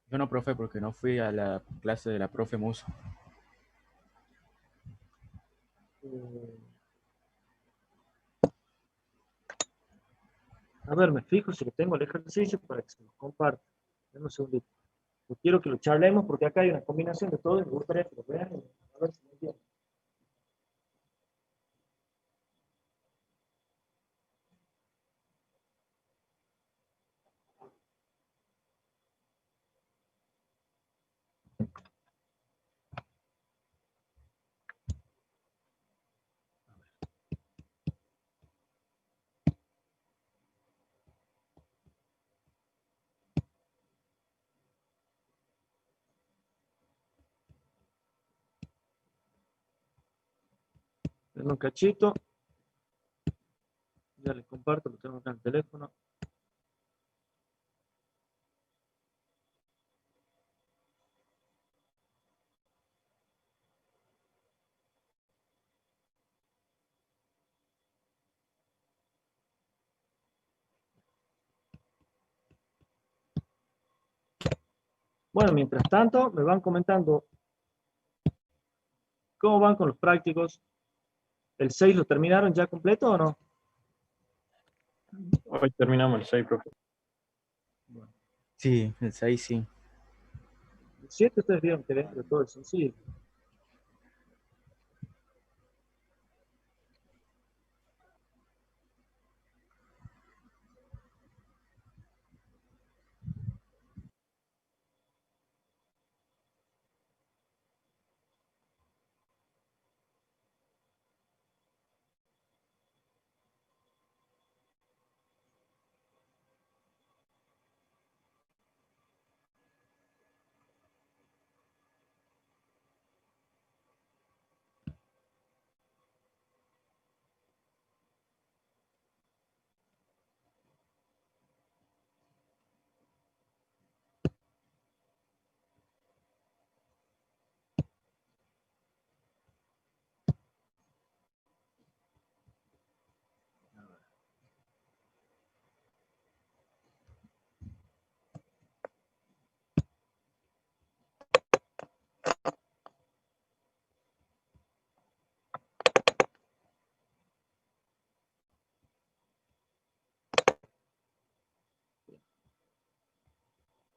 Yo no, profe, porque no fui a la clase de la profe Muso. A ver, me fijo si lo tengo el ejercicio para que se lo comparta. Dame un segundito. Yo quiero que lo charlemos porque acá hay una combinación de todo y me gustaría que lo vean. A ver si lo entienden. Denme un cachito. Ya les comparto, lo tengo acá en el teléfono. Bueno, mientras tanto, me van comentando cómo van con los prácticos. ¿El 6 lo terminaron ya completo o no? Hoy terminamos el 6, profe. Sí, el 6 sí. El 7 ustedes vieron que dentro de todo es sencillo.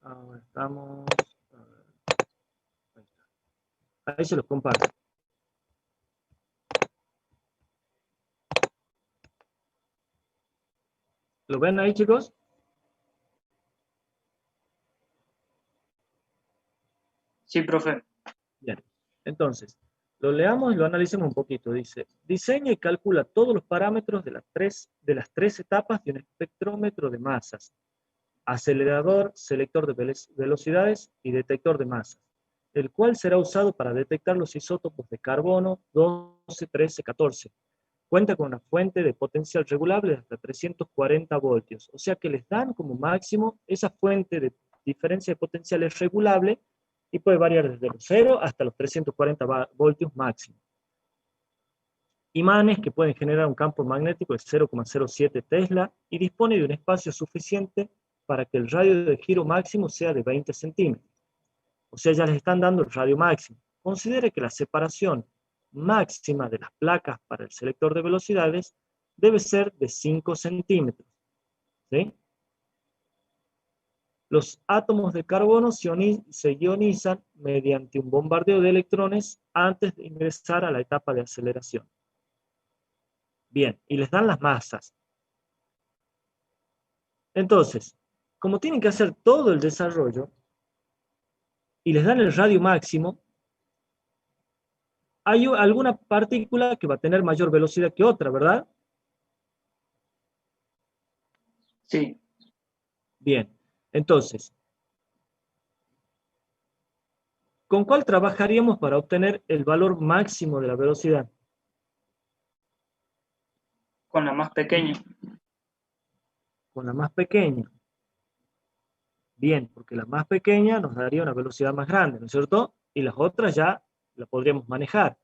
Ahora estamos. A ver. Ahí está. Ahí se los comparto. ¿Lo ven ahí, chicos? Sí, profe. Bien. Entonces, lo leamos y lo analicemos un poquito. Dice, diseña y calcula todos los parámetros de las tres etapas de un espectrómetro de masas. Acelerador, selector de velocidades y detector de masas, el cual será usado para detectar los isótopos de carbono 12, 13, 14. Cuenta con una fuente de potencial regulable de hasta 340 voltios, o sea que les dan como máximo esa fuente de diferencia de potencial es regulable y puede variar desde los 0 hasta los 340 voltios máximo. Imanes que pueden generar un campo magnético de 0,07 Tesla y dispone de un espacio suficiente para que el radio de giro máximo sea de 20 centímetros. O sea, ya les están dando el radio máximo. Considere que la separación máxima de las placas para el selector de velocidades debe ser de 5 centímetros. ¿Sí? Los átomos de carbono se ionizan mediante un bombardeo de electrones antes de ingresar a la etapa de aceleración. Bien, y les dan las masas. Entonces, como tienen que hacer todo el desarrollo y les dan el radio máximo, hay alguna partícula que va a tener mayor velocidad que otra, ¿verdad? Sí. Bien, entonces, ¿con cuál trabajaríamos para obtener el valor máximo de la velocidad? Con la más pequeña. Con la más pequeña. Bien, porque la más pequeña nos daría una velocidad más grande, ¿no es cierto? Y las otras ya la podríamos manejar.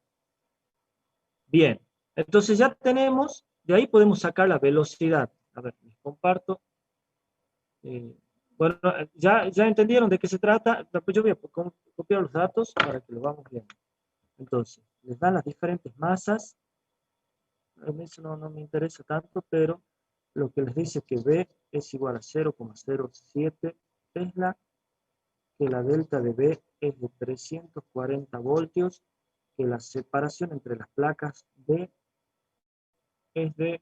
Bien, entonces ya de ahí podemos sacar la velocidad. A ver, les comparto. Bueno, ya entendieron de qué se trata. Después yo voy a copiar los datos para que lo vamos viendo. Entonces, les dan las diferentes masas. A mí eso no me interesa tanto, pero lo que les dice es que B es igual a 0,07 Tesla, que la delta de B es de 340 voltios, que la separación entre las placas B es de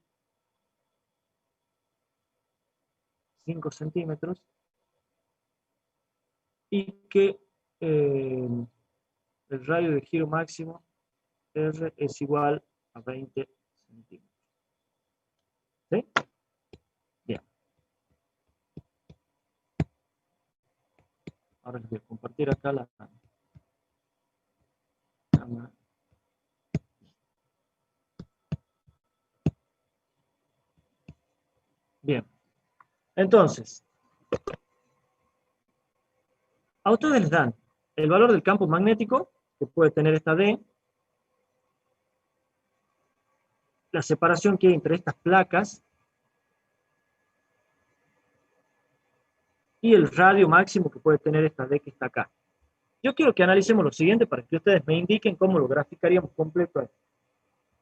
5 centímetros, y que el radio de giro máximo R es igual a 20 centímetros. ¿Sí? Bien. Ahora les voy a compartir acá la cámara. Bien. Entonces, a ustedes les dan el valor del campo magnético que puede tener esta D, la separación que hay entre estas placas y el radio máximo que puede tener esta D que está acá. Yo quiero que analicemos lo siguiente para que ustedes me indiquen cómo lo graficaríamos completo a esto.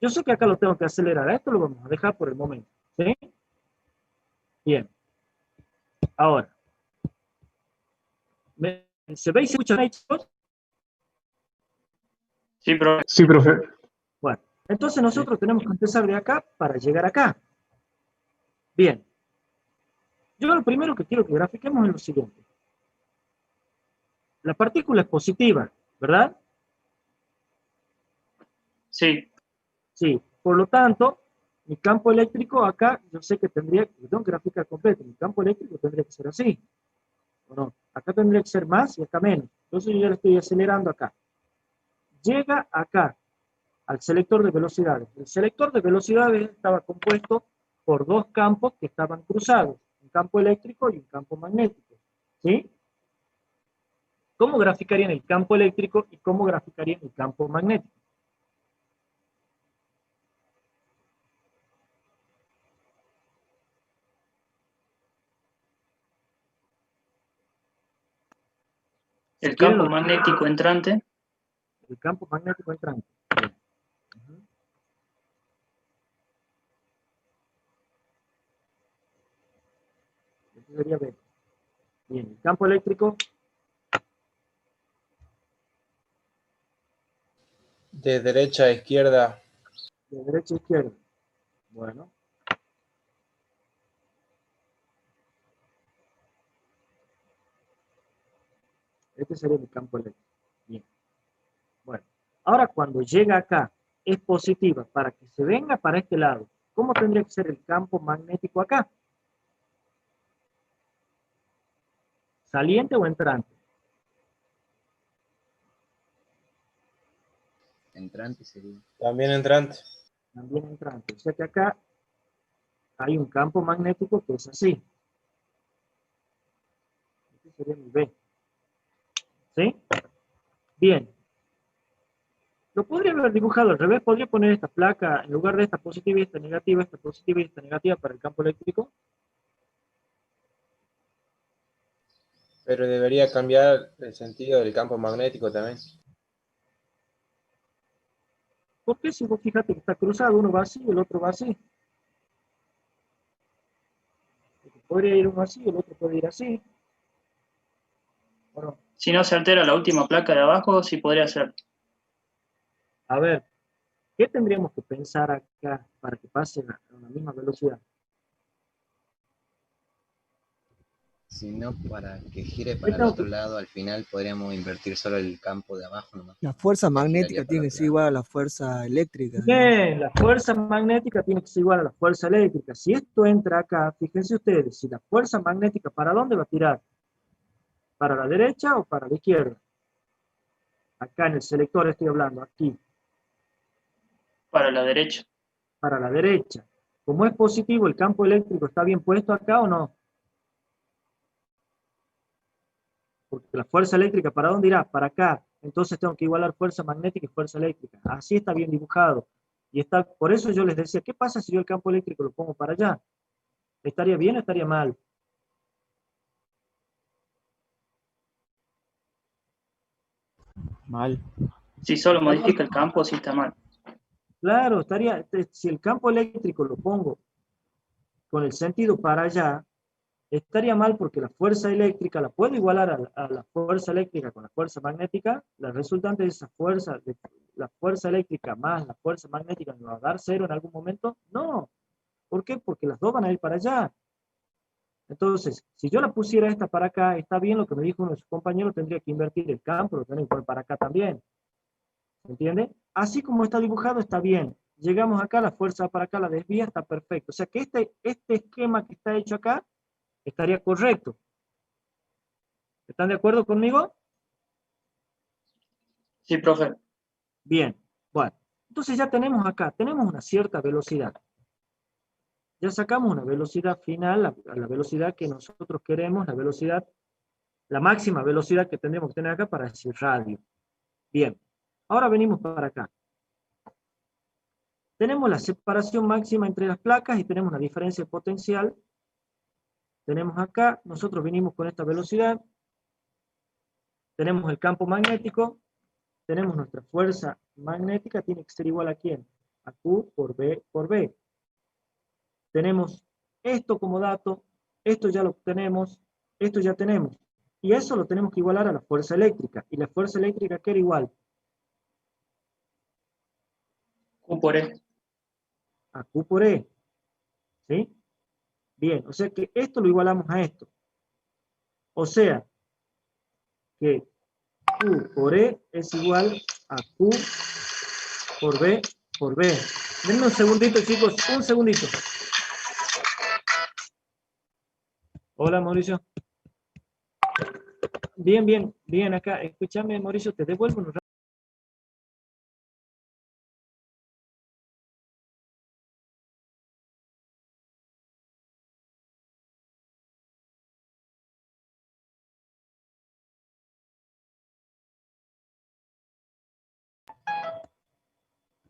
Yo sé que acá lo tengo que acelerar, a esto lo vamos a dejar por el momento. ¿Sí? Bien. Ahora, ¿se ve y se escucha? Sí, profe. Sí, profe. Bueno, entonces nosotros tenemos que empezar de acá para llegar acá. Bien. Yo lo primero que quiero que grafiquemos es lo siguiente. La partícula es positiva, ¿verdad? Sí. Sí. Por lo tanto, mi campo eléctrico acá, yo sé que tengo que graficar completo. Mi campo eléctrico tendría que ser así. ¿O no? Acá tendría que ser más y acá menos. Entonces yo ya lo estoy acelerando acá. Llega acá, al selector de velocidades. El selector de velocidades estaba compuesto por dos campos que estaban cruzados, un campo eléctrico y un campo magnético. ¿Sí? ¿Cómo graficarían el campo eléctrico y cómo graficarían el campo magnético? El campo magnético entrante. El campo magnético entrante. Este sería B. Bien, el campo eléctrico. De derecha a izquierda. De derecha a izquierda. Bueno. Este sería mi campo eléctrico. Bien. Bueno. Ahora cuando llega acá, es positiva. Para que se venga para este lado, ¿cómo tendría que ser el campo magnético acá? ¿Saliente o entrante? Entrante sería. También entrante. También entrante. O sea que acá hay un campo magnético que es así. Este sería mi B. ¿Sí? Bien. Lo podría haber dibujado al revés. Podría poner esta placa, en lugar de esta positiva y esta negativa para el campo eléctrico. Pero debería cambiar el sentido del campo magnético también. ¿Por qué? Si vos fíjate que está cruzado, uno va así y el otro va así. Podría ir uno así y el otro puede ir así. Bueno, Si no se altera la última placa de abajo, sí podría ser. a ver, ¿qué tendríamos que pensar acá para que pase a la misma velocidad? Si no, para que gire para el otro lado, al final podríamos invertir solo el campo de abajo nomás. La fuerza magnética tiene que ser igual a la fuerza eléctrica. Bien, la fuerza magnética tiene que ser igual a la fuerza eléctrica. Si esto entra acá, fíjense ustedes, si la fuerza magnética, ¿para dónde va a tirar? ¿Para la derecha o para la izquierda? Acá en el selector estoy hablando, aquí. Para la derecha. Para la derecha. Como es positivo, ¿el campo eléctrico está bien puesto acá o no? Porque la fuerza eléctrica, ¿para dónde irá? Para acá. Entonces tengo que igualar fuerza magnética y fuerza eléctrica. Así está bien dibujado. Y está, por eso yo les decía, ¿qué pasa si yo el campo eléctrico lo pongo para allá? ¿Estaría bien o estaría mal? Mal. Si solo modifica el campo, sí está mal. Claro, estaría, si el campo eléctrico lo pongo con el sentido para allá, estaría mal porque la fuerza eléctrica la puedo igualar a la fuerza eléctrica con la fuerza magnética. La resultante de esa fuerza, de la fuerza eléctrica más la fuerza magnética, ¿me va a dar cero en algún momento? No. ¿Por qué? Porque las dos van a ir para allá. Entonces, si yo la pusiera esta para acá, está bien lo que me dijo uno de sus compañeros, tendría que invertir el campo, lo tendría que poner para acá también. ¿Se entiende? Así como está dibujado, está bien. Llegamos acá, la fuerza para acá la desvía, está perfecto. O sea que este esquema que está hecho acá estaría correcto. ¿Están de acuerdo conmigo? Sí, profe. Bien. Bueno, entonces ya tenemos acá, tenemos una cierta velocidad. Ya sacamos una velocidad final, a la velocidad que nosotros queremos, la velocidad, la máxima velocidad que tendríamos que tener acá para decir radio. Bien. Ahora venimos para acá. Tenemos la separación máxima entre las placas y tenemos una diferencia potencial. Tenemos acá, nosotros vinimos con esta velocidad, tenemos el campo magnético, tenemos nuestra fuerza magnética, tiene que ser igual a ¿quién? A Q por B por B. Tenemos esto como dato, esto ya lo tenemos, esto ya tenemos. Y eso lo tenemos que igualar a la fuerza eléctrica. ¿Y la fuerza eléctrica qué era igual? Q por E. A Q por E. ¿Sí? Bien, o sea que esto lo igualamos a esto. O sea que Q por E es igual a Q por B por B. Denme un segundito, chicos, un segundito. Hola, Mauricio. Bien, bien, bien acá. Escúchame, Mauricio, te devuelvo un rato.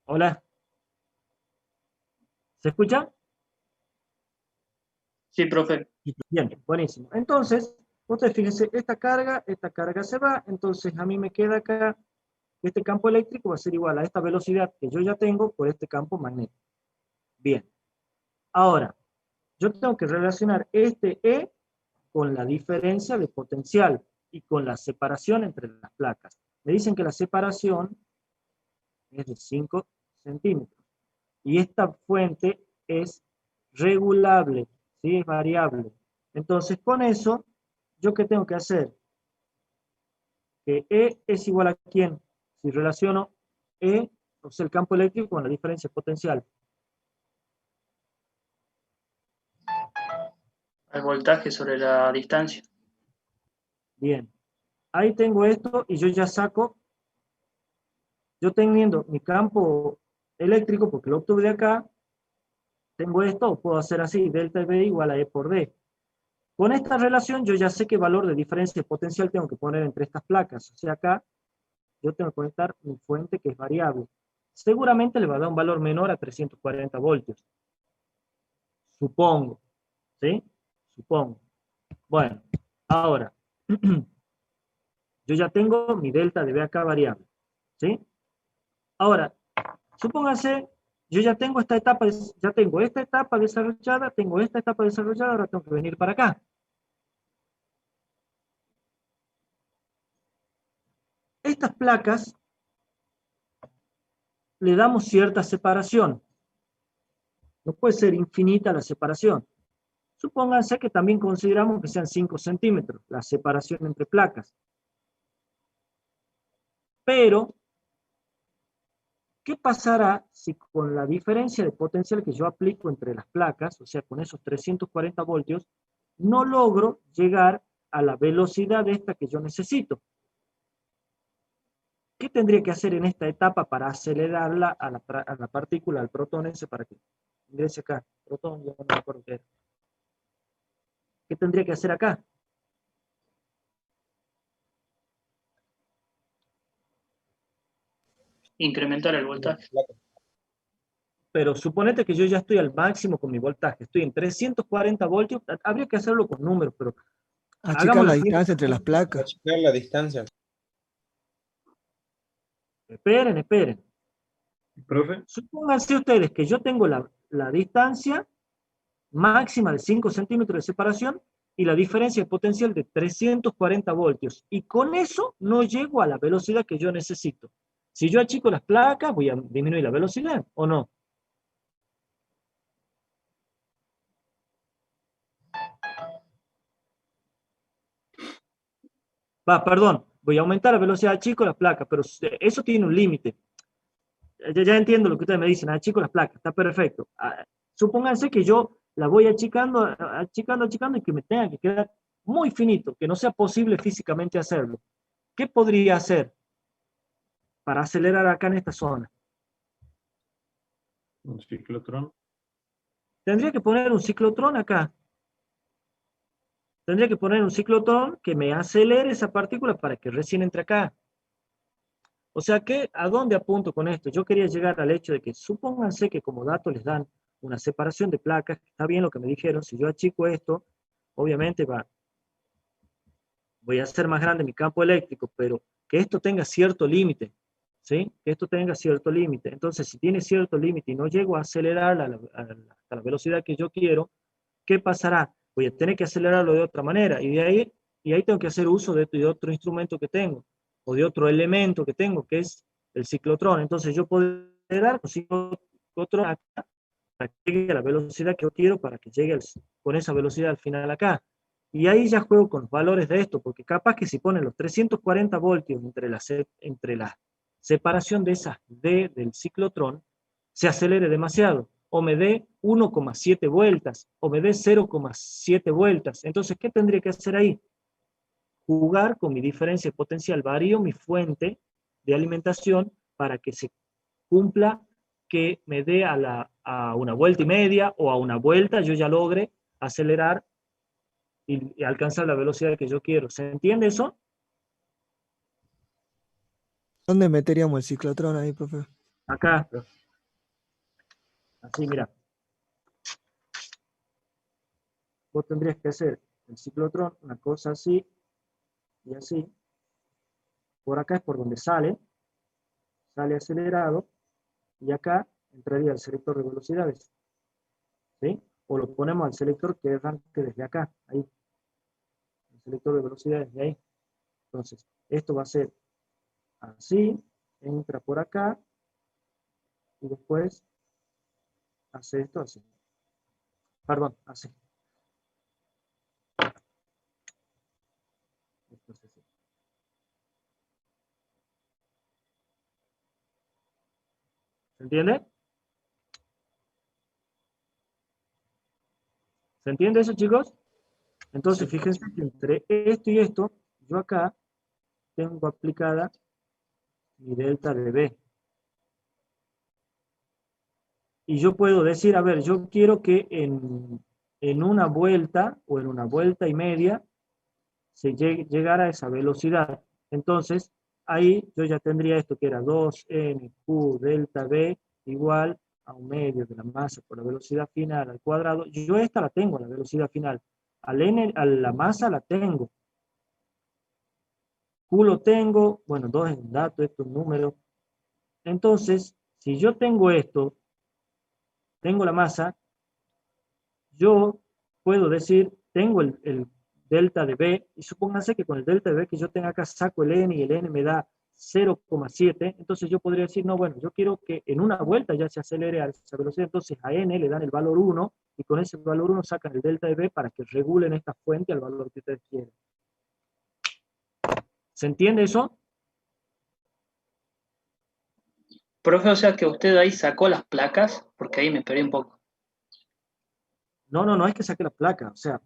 Hola. ¿Se escucha? Sí, profe. Bien, buenísimo. Entonces, ustedes fíjense, esta carga se va, entonces a mí me queda acá, este campo eléctrico va a ser igual a esta velocidad que yo ya tengo por este campo magnético. Bien. Ahora, yo tengo que relacionar este E con la diferencia de potencial y con la separación entre las placas. Me dicen que la separación es de 5 centímetros. Y esta fuente es regulable, ¿sí? Es variable. Entonces, con eso, ¿yo qué tengo que hacer? Que E es igual a ¿quién? Si relaciono E, o sea, el campo eléctrico con la diferencia potencial. El voltaje sobre la distancia. Bien. Ahí tengo esto y yo ya saco, yo teniendo mi campo eléctrico, porque lo obtuve de acá, tengo esto, o puedo hacer así, delta V igual a E por D. Con esta relación yo ya sé qué valor de diferencia potencial tengo que poner entre estas placas. O sea, acá yo tengo que conectar mi fuente que es variable. Seguramente le va a dar un valor menor a 340 voltios. Supongo. ¿Sí? Supongo. Bueno, ahora, yo ya tengo mi delta de V acá variable. ¿Sí? Ahora, supóngase, yo ya tengo esta etapa, ya tengo esta etapa desarrollada, tengo esta etapa desarrollada, ahora tengo que venir para acá. Estas placas le damos cierta separación. No puede ser infinita la separación. Supónganse que también consideramos que sean 5 centímetros la separación entre placas. Pero, ¿qué pasará si con la diferencia de potencial que yo aplico entre las placas, o sea, con esos 340 voltios, no logro llegar a la velocidad esta que yo necesito? ¿Qué tendría que hacer en esta etapa para acelerarla a la partícula, al protón ese, para que ingrese acá? Protón, yo no me acuerdo qué era. ¿Qué tendría que hacer acá? Incrementar el voltaje. pero suponete que yo ya estoy al máximo con mi voltaje, estoy en 340 voltios, habría que hacerlo con números, pero Achicar la hagámoslo así. distancia entre las placas. Achicar la distancia. Esperen. ¿Profe? Supónganse ustedes que yo tengo la distancia máxima de 5 centímetros de separación y la diferencia potencial de 340 voltios. Y con eso no llego a la velocidad que yo necesito. Si yo achico las placas, voy a disminuir la velocidad, ¿o no? Perdón, voy a aumentar la velocidad, achico las placas, pero eso tiene un límite. Ya entiendo lo que ustedes me dicen, achico las placas, está perfecto. Supónganse que yo la voy achicando y que me tenga que quedar muy finito, que no sea posible físicamente hacerlo. ¿Qué podría hacer para acelerar acá en esta zona? Un ciclotrón. Tendría que poner un ciclotrón acá. Tendría que poner un ciclotrón que me acelere esa partícula para que recién entre acá. O sea que, ¿a dónde apunto con esto? Yo quería llegar al hecho de que supónganse que como dato les dan una separación de placas, está bien lo que me dijeron, si yo achico esto, obviamente voy a hacer más grande mi campo eléctrico, pero que esto tenga cierto límite, ¿sí? Que esto tenga cierto límite. Entonces, si tiene cierto límite y no llego a acelerar a la velocidad que yo quiero, ¿qué pasará? Voy a tener que acelerarlo de otra manera, y ahí tengo que hacer uso de otro instrumento que tengo, o de otro elemento que tengo, que es el ciclotrón. Entonces yo puedo dar un ciclotrón acá, para que llegue a la velocidad que yo quiero, para que llegue con esa velocidad al final acá. Y ahí ya juego con los valores de esto, porque capaz que si ponen los 340 voltios entre la separación de esas D del ciclotrón, se acelere demasiado, o me dé 1,7 vueltas, o me dé 0,7 vueltas. Entonces, ¿qué tendría que hacer ahí? Jugar con mi diferencia potencial, varío mi fuente de alimentación para que se cumpla que me dé a una vuelta y media o a una vuelta, yo ya logre acelerar y alcanzar la velocidad que yo quiero. ¿Se entiende eso? ¿Dónde meteríamos el ciclotrón ahí, profe? Acá. Así, mira. Vos tendrías que hacer el ciclotrón, una cosa así y así. Por acá es por donde sale acelerado, y acá entraría el selector de velocidades, ¿sí? O lo ponemos al selector que arranque desde acá, ahí. El selector de velocidades de ahí. Entonces, esto va a ser así, entra por acá, y después hace esto así. Perdón, así. Esto es así. ¿Se entiende? ¿Se entiende eso, chicos? Entonces, fíjense que entre esto y esto, yo acá tengo aplicada mi delta de B. Y yo puedo decir, a ver, yo quiero que en una vuelta o en una vuelta y media se llegara a esa velocidad. Entonces, ahí yo ya tendría esto que era 2nq delta B igual a un medio de la masa por la velocidad final al cuadrado. Yo esta la tengo, la velocidad final. A la masa la tengo. Q lo tengo, bueno, 2 es un dato, esto es un número. Entonces, si yo tengo esto, tengo la masa, yo puedo decir, tengo el delta de B, y supónganse que con el delta de B que yo tenga acá saco el N y el N me da 0,7, entonces yo podría decir, no, bueno, yo quiero que en una vuelta ya se acelere a esa velocidad, entonces a N le dan el valor 1, y con ese valor 1 sacan el delta de B para que regulen esta fuente al valor que ustedes quieren. ¿Se entiende eso? Profe, o sea que usted ahí sacó las placas, porque ahí me perdí un poco. No es que saque la placa, o sea,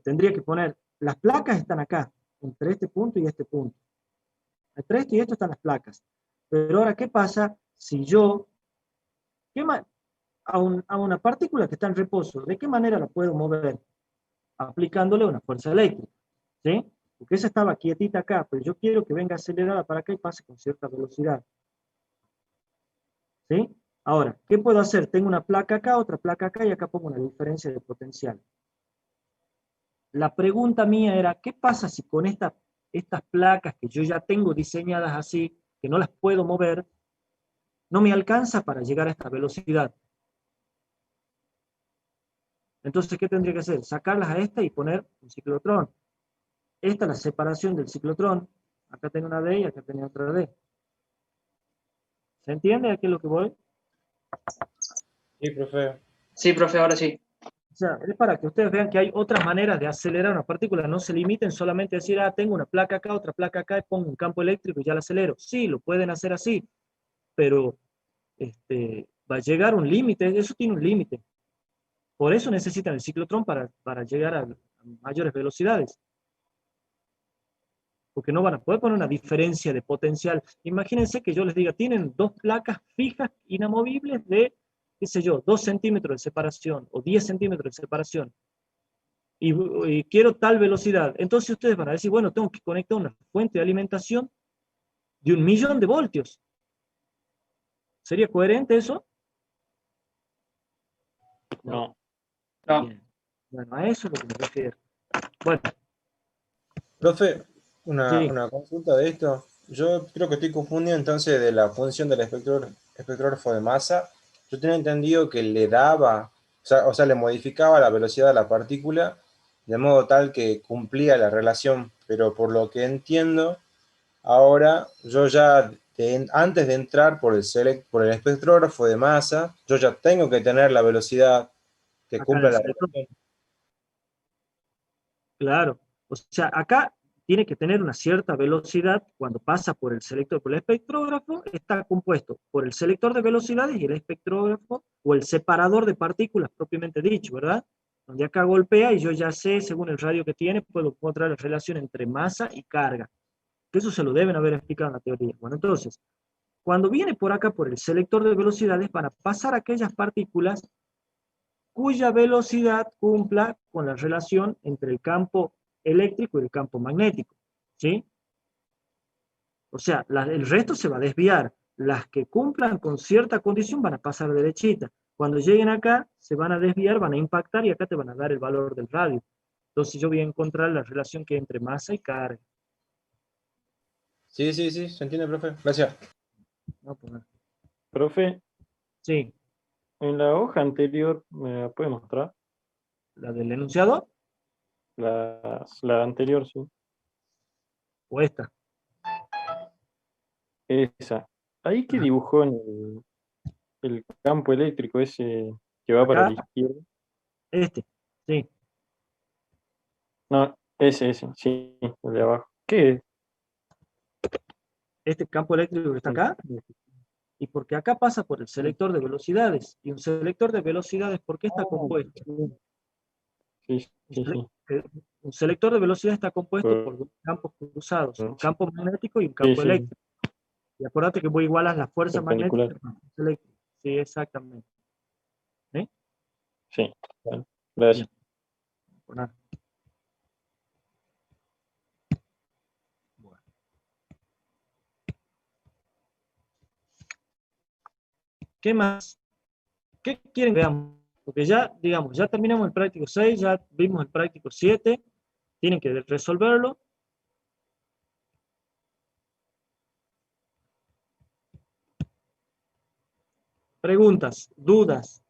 tendría que poner, las placas están acá, entre este punto y este punto. Entre esto y esto están las placas. Pero ahora, ¿qué pasa si yo, a una partícula que está en reposo, ¿de qué manera la puedo mover? Aplicándole una fuerza eléctrica, ¿sí? Porque esa estaba quietita acá, pero yo quiero que venga acelerada para acá y pase con cierta velocidad. ¿Sí? Ahora, ¿qué puedo hacer? Tengo una placa acá, otra placa acá, y acá pongo una diferencia de potencial. La pregunta mía era, ¿qué pasa si con estas placas que yo ya tengo diseñadas así, que no las puedo mover, no me alcanza para llegar a esta velocidad? Entonces, ¿qué tendría que hacer? Sacarlas a esta y poner un ciclotrón. Esta es la separación del ciclotrón. Acá tengo una D y acá tengo otra D. ¿Se entiende a qué es lo que voy? Sí, profe. Sí, profe, ahora sí. O sea, es para que ustedes vean que hay otras maneras de acelerar una partícula. No se limiten solamente a decir, ah, tengo una placa acá, otra placa acá, y pongo un campo eléctrico y ya la acelero. Sí, lo pueden hacer así, pero va a llegar un límite, eso tiene un límite. Por eso necesitan el ciclotrón para llegar a mayores velocidades. Porque no van a poder poner una diferencia de potencial. Imagínense que yo les diga, tienen dos placas fijas, inamovibles de, qué sé yo, 2 centímetros de separación o 10 centímetros de separación. Y quiero tal velocidad. Entonces ustedes van a decir, bueno, tengo que conectar una fuente de alimentación de 1.000.000 de voltios. ¿Sería coherente eso? No. No. Bien. Bueno, a eso es lo que me refiero. Bueno, Profe, sí, una consulta de esto. Yo creo que estoy confundido entonces de la función del espectrógrafo de masa. Yo tenía entendido que le daba, o sea, le modificaba la velocidad de la partícula de modo tal que cumplía la relación, pero por lo que entiendo, ahora yo ya, antes de entrar por el espectrógrafo de masa, yo ya tengo que tener la velocidad que acá en cumpla el la selector. relación. Claro. O sea, acá tiene que tener una cierta velocidad cuando pasa por el selector. Por el espectrógrafo está compuesto por el selector de velocidades y el espectrógrafo o el separador de partículas propiamente dicho, ¿verdad? Donde acá golpea y yo ya sé, según el radio que tiene, puedo encontrar la relación entre masa y carga. Eso se lo deben haber explicado en la teoría. Bueno, entonces, cuando viene por acá por el selector de velocidades, van a pasar aquellas partículas cuya velocidad cumpla con la relación entre el campo eléctrico y el campo magnético, ¿sí? O sea, el resto se va a desviar. Las que cumplan con cierta condición van a pasar derechita. Cuando lleguen acá, se van a desviar, van a impactar y acá te van a dar el valor del radio. Entonces yo voy a encontrar la relación que hay entre masa y carga. Sí, sí, sí, se entiende, profe. Gracias. No, pues, no. Profe, Sí, en la hoja anterior, ¿me la puede mostrar? la del enunciado La anterior, sí. o esta. Esa. Ahí que Ajá. dibujó en el campo eléctrico ese que va para la Acá, izquierda. sí. No, ese, sí, el de abajo. ¿Qué es? Este campo eléctrico que está acá, y porque acá pasa por el selector de velocidades. Y un selector de velocidades, ¿por qué está compuesto? Sí, Un sí, sí. un selector de velocidad está compuesto por Pues, dos campos cruzados, un campo magnético y un sí, campo sí, eléctrico. Y acuérdate que voy igual a las fuerzas perpendicular. magnéticas con las fuerzas eléctricas. Sí, exactamente. ¿Sí? Sí, bueno, gracias. Bien. Por nada. Bueno. ¿Qué más? ¿Qué quieren que veamos? Porque ya, digamos, ya terminamos el práctico 6, ya vimos el práctico 7, tienen que resolverlo. Preguntas, dudas.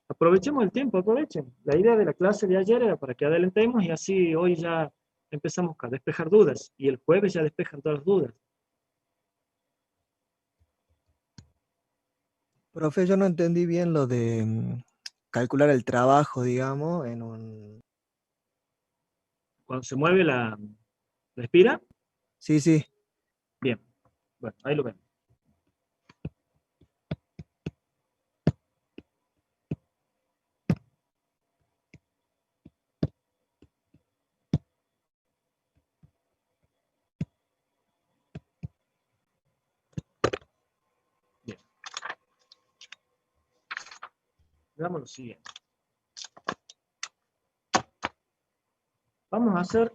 Aprovechemos el tiempo, aprovechen. La idea de la clase de ayer era para que adelantemos y así hoy ya empezamos a despejar dudas y el jueves ya despejan todas las dudas. Profe, yo no entendí bien lo de calcular el trabajo, digamos, en un... Cuando se mueve la espira, Sí, sí. bien. Bueno, ahí lo ven. Bien. Veamos lo siguiente. Vamos a hacer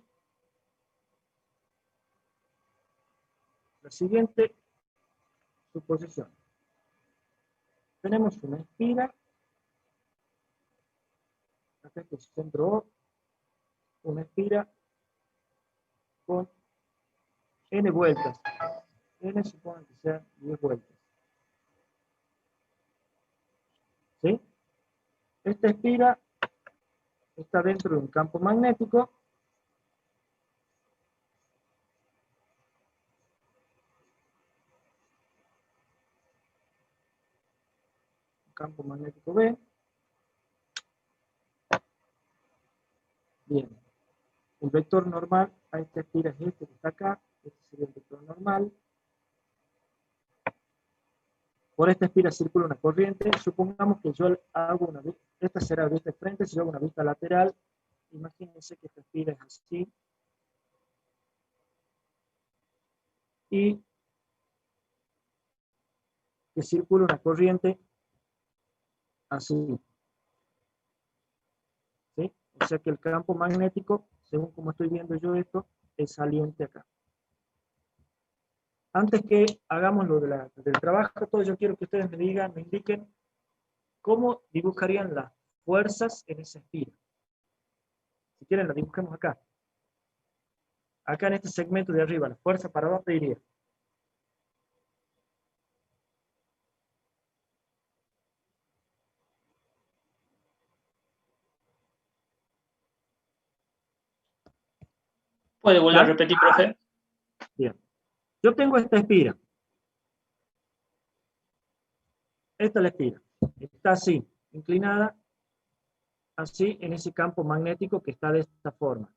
la siguiente suposición. Tenemos una espira, acá este es el centro O, una espira con n vueltas. N supongo que sean 10 vueltas. ¿Sí? Esta espira está dentro de un campo magnético. Campo magnético B. Bien. El vector normal a esta espira es este que está acá. Este sería el vector normal. Por esta espira circula una corriente. Supongamos que yo hago una vista. Esta será la vista de frente. Si yo hago una vista lateral, imagínense que esta espira es así. Y que circula una corriente así. ¿Sí? O sea que el campo magnético, según como estoy viendo yo esto, es saliente acá. Antes que hagamos lo del trabajo, todo, yo quiero que ustedes me digan, me indiquen cómo dibujarían las fuerzas en esa espira. Si quieren, la dibujemos acá. Acá en este segmento de arriba, la fuerza para dónde iría. ¿Puede volver a repetir, profe? Bien. Yo tengo esta espira. Esta es la espira. Está así, inclinada, así, en ese campo magnético que está de esta forma.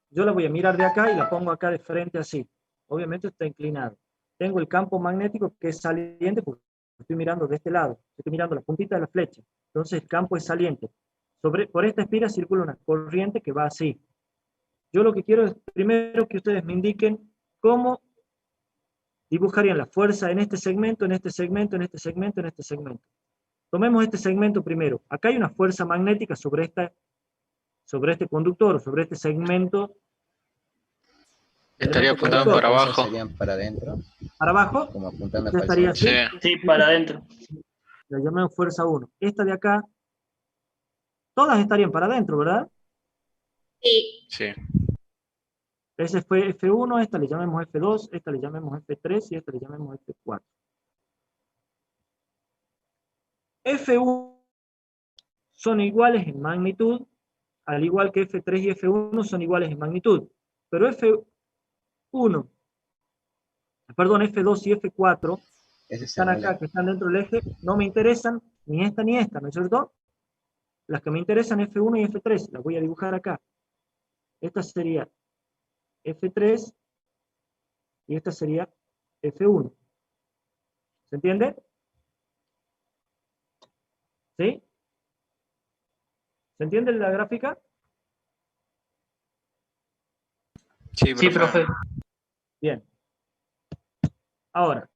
Yo la voy a mirar de acá y la pongo acá de frente así. Obviamente está inclinado. Tengo el campo magnético que es saliente porque estoy mirando de este lado. Estoy mirando la puntita de la flecha. Entonces el campo es saliente. Por esta espira circula una corriente que va así. Yo lo que quiero es primero que ustedes me indiquen cómo dibujarían la fuerza en este segmento, en este segmento, en este segmento, en este segmento. Tomemos este segmento primero. Acá hay una fuerza magnética sobre este conductor, sobre este segmento. Estaría apuntando para abajo. Serían para adentro. ¿Para abajo? Como apuntando Esta para estaría el así. centro. Sí, para adentro. La llamamos fuerza 1. Esta de acá, todas estarían para adentro, ¿verdad? Sí. Sí. Ese fue F1, esta le llamemos F2, esta le llamemos F3 y esta le llamemos F4. F1 son iguales en magnitud, al igual que F3 y F1 son iguales en magnitud. Pero F1, perdón, F2 y F4, que están acá, que están dentro del eje, no me interesan ni esta, ¿no es cierto? Las que me interesan F1 y F3, las voy a dibujar acá. Esta sería F3 y esta sería F1. ¿Se entiende? ¿Sí? ¿Se entiende la gráfica? Sí, profe. Sí, profe. Bien. Ahora,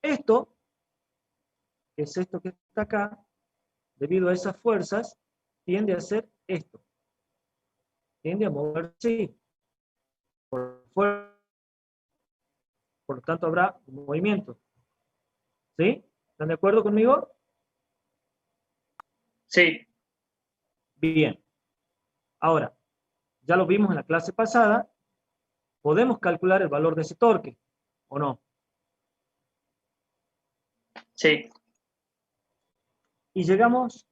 esto, que es esto que está acá, debido a esas fuerzas, tiende a hacer esto. Tiende a moverse así. Por lo tanto, habrá un movimiento. ¿Sí? ¿Están de acuerdo conmigo? Sí. Bien. Ahora, ya lo vimos en la clase pasada, podemos calcular el valor de ese torque, ¿o no? Sí. Y llegamos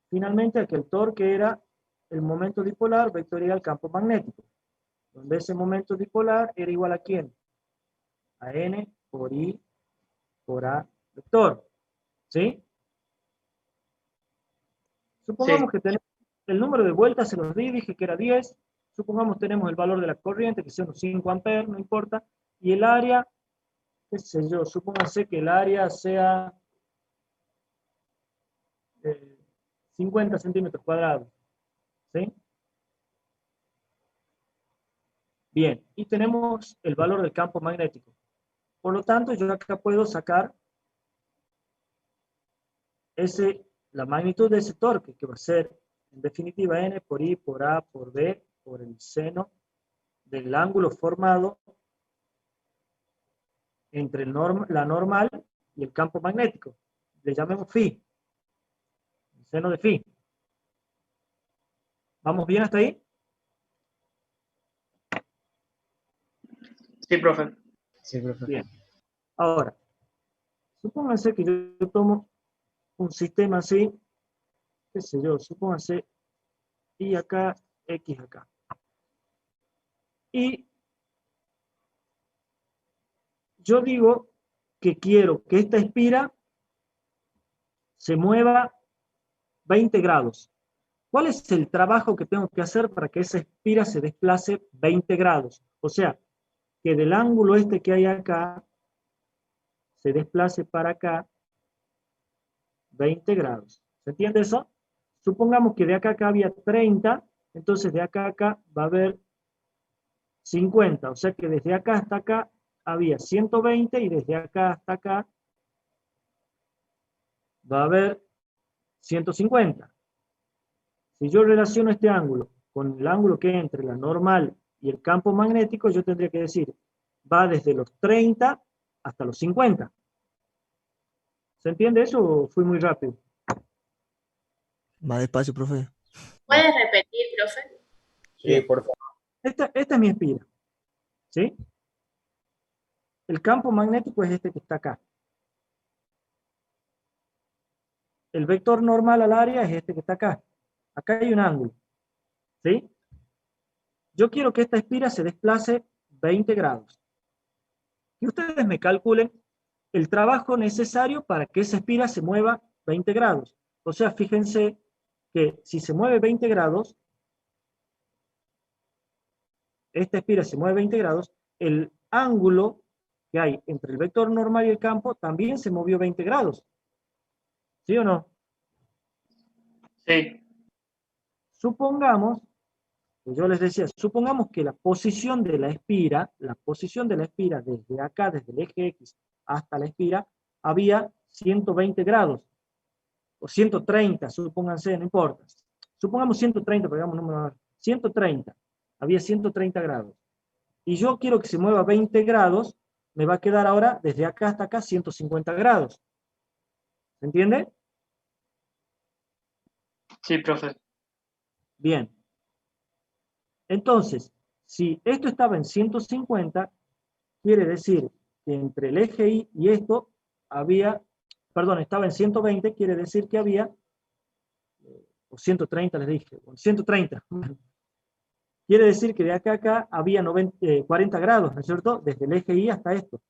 finalmente a que el torque era el momento dipolar vectorial al campo magnético, donde ese momento dipolar era igual a ¿quién? A N por I por A vector. ¿Sí? Supongamos que tenemos el número de vueltas, se los di, dije que era 10. Supongamos tenemos el valor de la corriente, que sea unos 5 amperes, no importa. Y el área, qué sé yo, supónganse que el área sea 50 centímetros cuadrados. ¿Sí? Bien, y tenemos el valor del campo magnético. Por lo tanto, yo acá puedo sacar la magnitud de ese torque, que va a ser, en definitiva, N por I por A por B por el seno del ángulo formado entre la normal y el campo magnético. Le llamemos phi, el seno de phi. ¿Vamos bien hasta ahí? Sí, profe. Sí, profe. Bien. Ahora, supónganse que yo tomo un sistema así, qué sé yo, supónganse y acá, X acá. Y yo digo que quiero que esta espira se mueva 20 grados. ¿Cuál es el trabajo que tengo que hacer para que esa espira se desplace 20 grados? O sea, que del ángulo este que hay acá se desplace para acá 20 grados. ¿Se entiende eso? Supongamos que de acá a acá había 30, entonces de acá a acá va a haber 50. O sea que desde acá hasta acá había 120 y desde acá hasta acá va a haber 150. Si yo relaciono este ángulo con el ángulo que hay entre la normal y el campo magnético, yo tendría que decir, va desde los 30 hasta los 50. ¿Se entiende eso o fui muy rápido? Más despacio, profe. ¿Puedes repetir, profe? Sí, por favor. Esta es mi espira. ¿Sí? El campo magnético es este que está acá. El vector normal al área es este que está acá. Acá hay un ángulo. ¿Sí? Yo quiero que esta espira se desplace 20 grados. Y ustedes me calculen el trabajo necesario para que esa espira se mueva 20 grados. O sea, fíjense que si se mueve 20 grados, esta espira se mueve 20 grados, el ángulo que hay entre el vector normal y el campo también se movió 20 grados. ¿Sí o no? Sí. Supongamos, yo les decía, supongamos que la posición de la espira desde acá, desde el eje X hasta la espira, había 120 grados, o 130, supónganse, no importa. Supongamos 130, pero digamos número 130, había 130 grados. Y yo quiero que se mueva 20 grados, me va a quedar ahora, desde acá hasta acá, 150 grados. ¿Se entiende? Sí, profe. Bien. Entonces, si esto estaba en 150, quiere decir que entre el eje Y y esto había, perdón, estaba en 120, quiere decir que había, o 130 les dije, o 130. Quiere decir que de acá a acá había 40 grados, ¿no es cierto? Desde el eje Y hasta esto.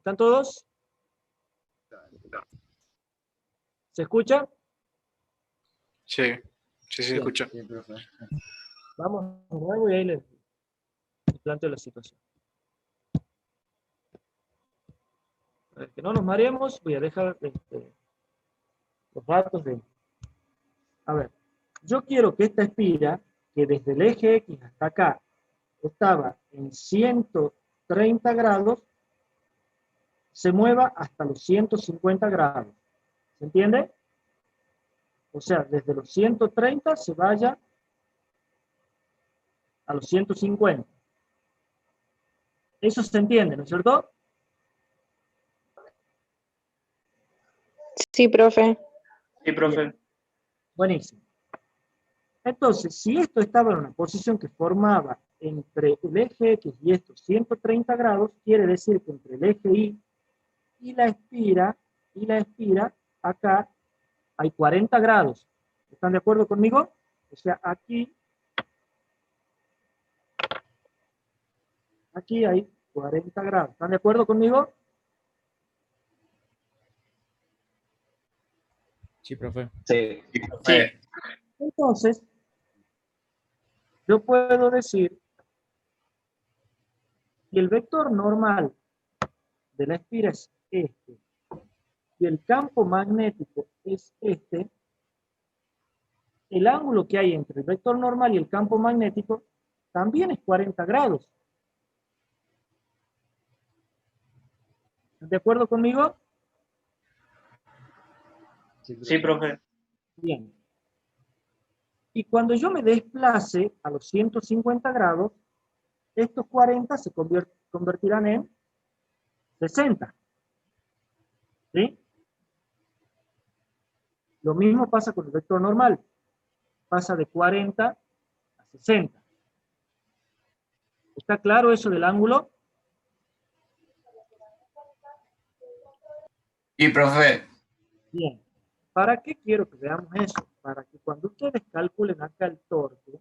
¿Están todos? ¿Se escucha? Sí, sí, se Bien. escucha. Sí, profe. Vamos de nuevo y ahí les planteo la situación. Para que no nos mareemos, voy a dejar los datos de... A ver, yo quiero que esta espira, que desde el eje X hasta acá estaba en 130 grados, se mueva hasta los 150 grados. ¿Se entiende? O sea, desde los 130 se vaya a los 150. Eso se entiende, ¿no es cierto? Sí, profe. Sí, profe. Bien. Buenísimo. Entonces, si esto estaba en una posición que formaba entre el eje X y estos 130 grados, quiere decir que entre el eje Y y la espira, acá hay 40 grados. ¿Están de acuerdo conmigo? O sea, aquí hay 40 grados. ¿Están de acuerdo conmigo? Sí, profe. Sí. Sí. Entonces, yo puedo decir que el vector normal de la espira es este, y el campo magnético es este, el ángulo que hay entre el vector normal y el campo magnético también es 40 grados. ¿Estás de acuerdo conmigo? Sí, profe. Bien. Y cuando yo me desplace a los 150 grados, estos 40 se convertirán en 60. ¿Sí? Lo mismo pasa con el vector normal. Pasa de 40 a 60. ¿Está claro eso del ángulo? Sí, profe. Bien. ¿Para qué quiero que veamos eso? Para que cuando ustedes calculen acá el torque,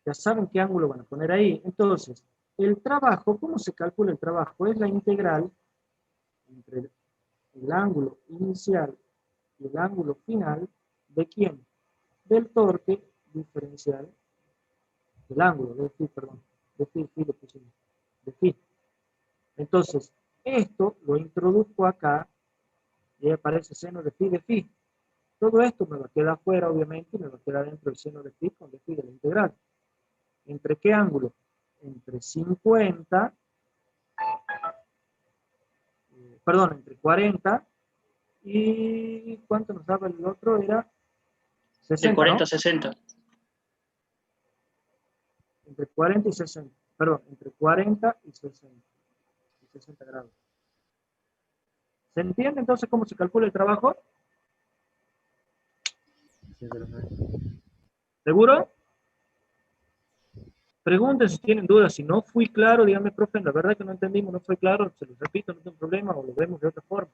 ya saben qué ángulo van a poner ahí. Entonces, el trabajo, ¿cómo se calcula el trabajo? Es la integral entre el ángulo inicial y el ángulo final, ¿de quién? Del torque diferencial del ángulo, de phi. Entonces, esto lo introduzco acá y aparece seno de phi. Todo esto me va a quedar afuera, obviamente, y me va a quedar dentro del seno de phi con de phi de la integral. ¿Entre qué ángulo? Entre 50, entre 40 y ¿cuánto nos daba el otro? Era 60, De 40 ¿no? a 60. Entre 40 y 60. Perdón, entre 40 y 60 grados. ¿Se entiende entonces cómo se calcula el trabajo? ¿Seguro? Pregunten si tienen dudas. Si no fui claro, díganme, profe, la verdad que no entendimos, no fue claro, se los repito, no tengo problema, o lo vemos de otra forma.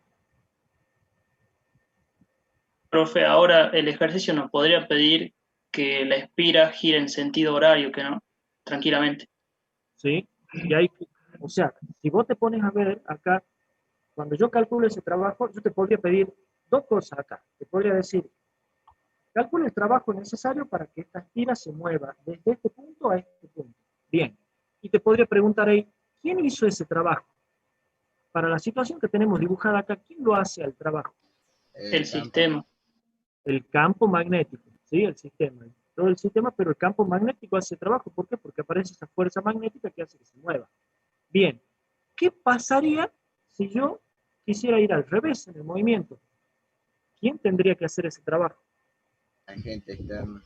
Profe, ahora el ejercicio nos podría pedir que la espira gire en sentido horario, que no, tranquilamente. ¿Sí? Y hay, o sea, si vos te pones a ver acá, cuando yo calculo ese trabajo, yo te podría pedir dos cosas acá. Te podría decir, calcula el trabajo necesario para que esta espira se mueva desde este punto a este punto. Bien. Y te podría preguntar ahí, ¿quién hizo ese trabajo? Para la situación que tenemos dibujada acá, ¿quién lo hace al trabajo? El sistema. El campo magnético, ¿sí? El sistema. Todo el sistema, pero el campo magnético hace el trabajo. ¿Por qué? Porque aparece esa fuerza magnética que hace que se mueva. Bien. ¿Qué pasaría si yo quisiera ir al revés en el movimiento? ¿Quién tendría que hacer ese trabajo? Agente externo.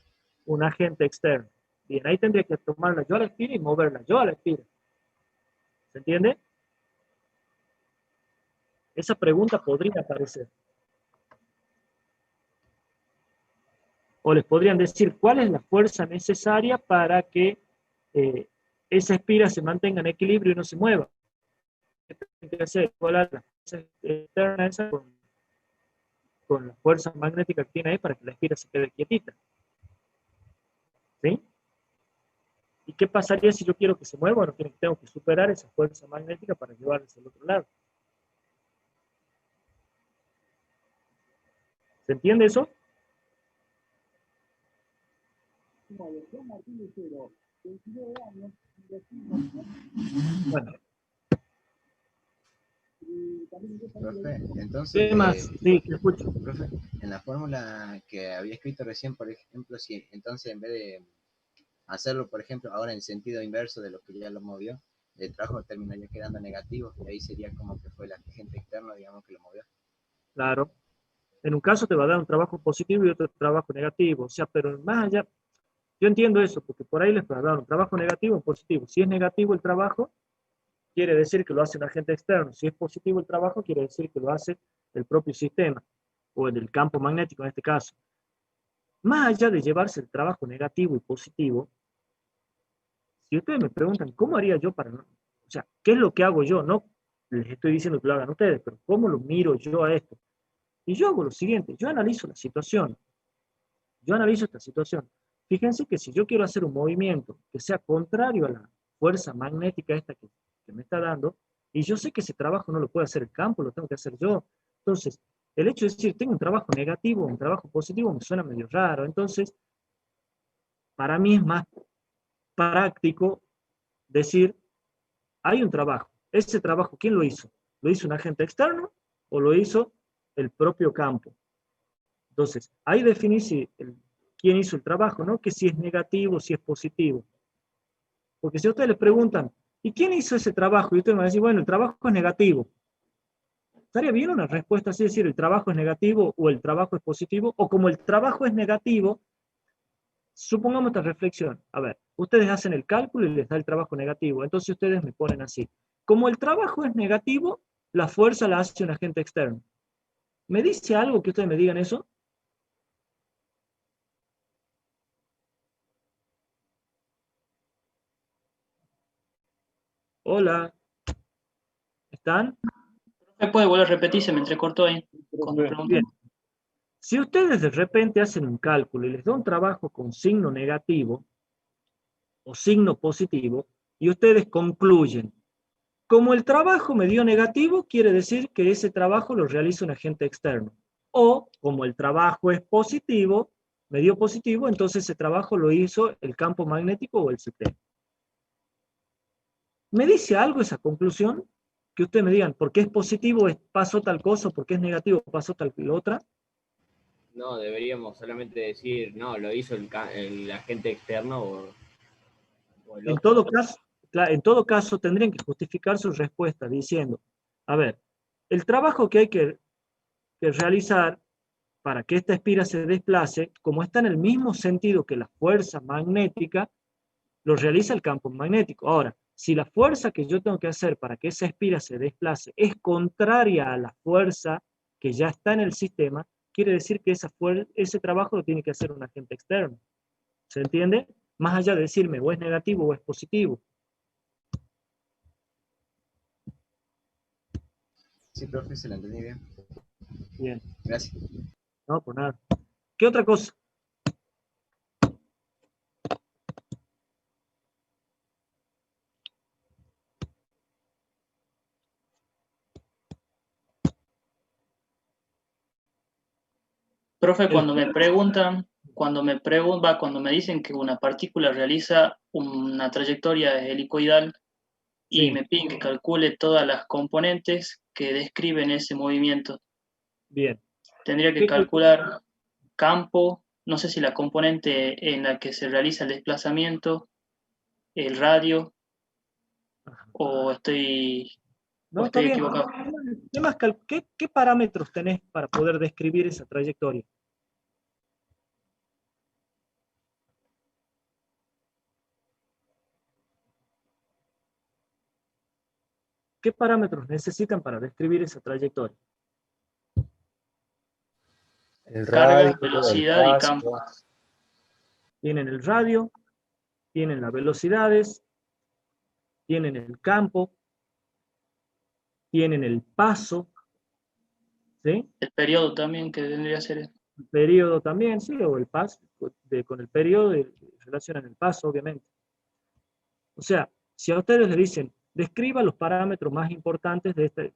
Un agente externo. Bien, ahí tendría que tomarla yo a la espira y moverla yo a la espira. ¿Se entiende? Esa pregunta podría aparecer. O les podrían decir, ¿cuál es la fuerza necesaria para que esa espira se mantenga en equilibrio y no se mueva? Tiene que hacer igualar la fuerza externa esa con la fuerza magnética que tiene ahí para que la espira se quede quietita. ¿Sí? ¿Y qué pasaría si yo quiero que se mueva? Bueno, tengo que superar esa fuerza magnética para llevarla hacia el otro lado. ¿Se entiende eso? Bueno. Profe, entonces, ¿Qué más? Sí, te escucho. Profe, en la fórmula que había escrito recién, por ejemplo, si entonces en vez de hacerlo, por ejemplo, ahora en sentido inverso de lo que ya lo movió, el trabajo terminaría quedando negativo, y ahí sería como que fue el agente externo, digamos, que lo movió. Claro. En un caso te va a dar un trabajo positivo y otro trabajo negativo. O sea, pero más allá, yo entiendo eso, porque por ahí les va a dar un trabajo negativo o positivo. Si es negativo el trabajo, quiere decir que lo hace un agente externo. Si es positivo el trabajo, quiere decir que lo hace el propio sistema, o el campo magnético en este caso. Más allá de llevarse el trabajo negativo y positivo, si ustedes me preguntan, ¿cómo haría yo para no? O sea, ¿qué es lo que hago yo? No les estoy diciendo que lo hagan ustedes, pero ¿cómo lo miro yo a esto? Y yo hago lo siguiente, yo analizo la situación. Yo analizo esta situación. Fíjense que si yo quiero hacer un movimiento que sea contrario a la fuerza magnética esta que me está dando, y yo sé que ese trabajo no lo puede hacer el campo, lo tengo que hacer yo. Entonces, el hecho de decir, tengo un trabajo negativo, un trabajo positivo, me suena medio raro. Entonces, para mí es más práctico decir, hay un trabajo. Ese trabajo, ¿quién lo hizo? ¿Lo hizo un agente externo o lo hizo el propio campo? Entonces, ahí definir quién hizo el trabajo, ¿no? Que si es negativo, si es positivo. Porque si a ustedes les preguntan, ¿y quién hizo ese trabajo? Y ustedes van a decir, bueno, el trabajo es negativo. ¿Estaría bien una respuesta así, decir el trabajo es negativo o el trabajo es positivo? O como el trabajo es negativo, supongamos esta reflexión. A ver, ustedes hacen el cálculo y les da el trabajo negativo. Entonces ustedes me ponen así. Como el trabajo es negativo, la fuerza la hace un agente externo. ¿Me dice algo que ustedes me digan eso? Hola. ¿Están? ¿Me puede volver a repetir? Se me entrecortó ahí cuando Bien. preguntan. Si ustedes de repente hacen un cálculo y les da un trabajo con signo negativo o signo positivo, y ustedes concluyen, como el trabajo me dio negativo, quiere decir que ese trabajo lo realiza un agente externo. O como el trabajo es positivo, me dio positivo, entonces ese trabajo lo hizo el campo magnético o el sistema. ¿Me dice algo esa conclusión? Que ustedes me digan, ¿por qué es positivo pasó tal cosa? ¿Por qué es negativo pasó tal otra? No, deberíamos solamente decir, no, lo hizo el agente externo o el otro. En todo caso, tendrían que justificar su respuesta diciendo, a ver, el trabajo que hay que realizar para que esta espira se desplace, como está en el mismo sentido que la fuerza magnética, lo realiza el campo magnético. Ahora, si la fuerza que yo tengo que hacer para que esa espira se desplace es contraria a la fuerza que ya está en el sistema, quiere decir que ese trabajo lo tiene que hacer un agente externo. ¿Se entiende? Más allá de decirme o es negativo o es positivo. Sí, profe, se lo entendí bien. Bien. Gracias. No, por nada. ¿Qué otra cosa? Profe, cuando me dicen que una partícula realiza una trayectoria helicoidal y Sí. me piden que calcule todas las componentes que describen ese movimiento. Bien. Tendría que calcular campo, no sé si la componente en la que se realiza el desplazamiento, el radio, o estoy Está bien. equivocado. ¿Qué parámetros tenés para poder describir esa trayectoria? ¿Qué parámetros necesitan para describir esa trayectoria? El Carga, radio, velocidad el y paso. campo. Tienen el radio, tienen las velocidades, tienen el campo, tienen el paso, ¿sí? El periodo también, que tendría que ser. El periodo también, sí, o el paso, con el periodo relacionan el paso, obviamente. O sea, si a ustedes les dicen, describa los parámetros más importantes de este,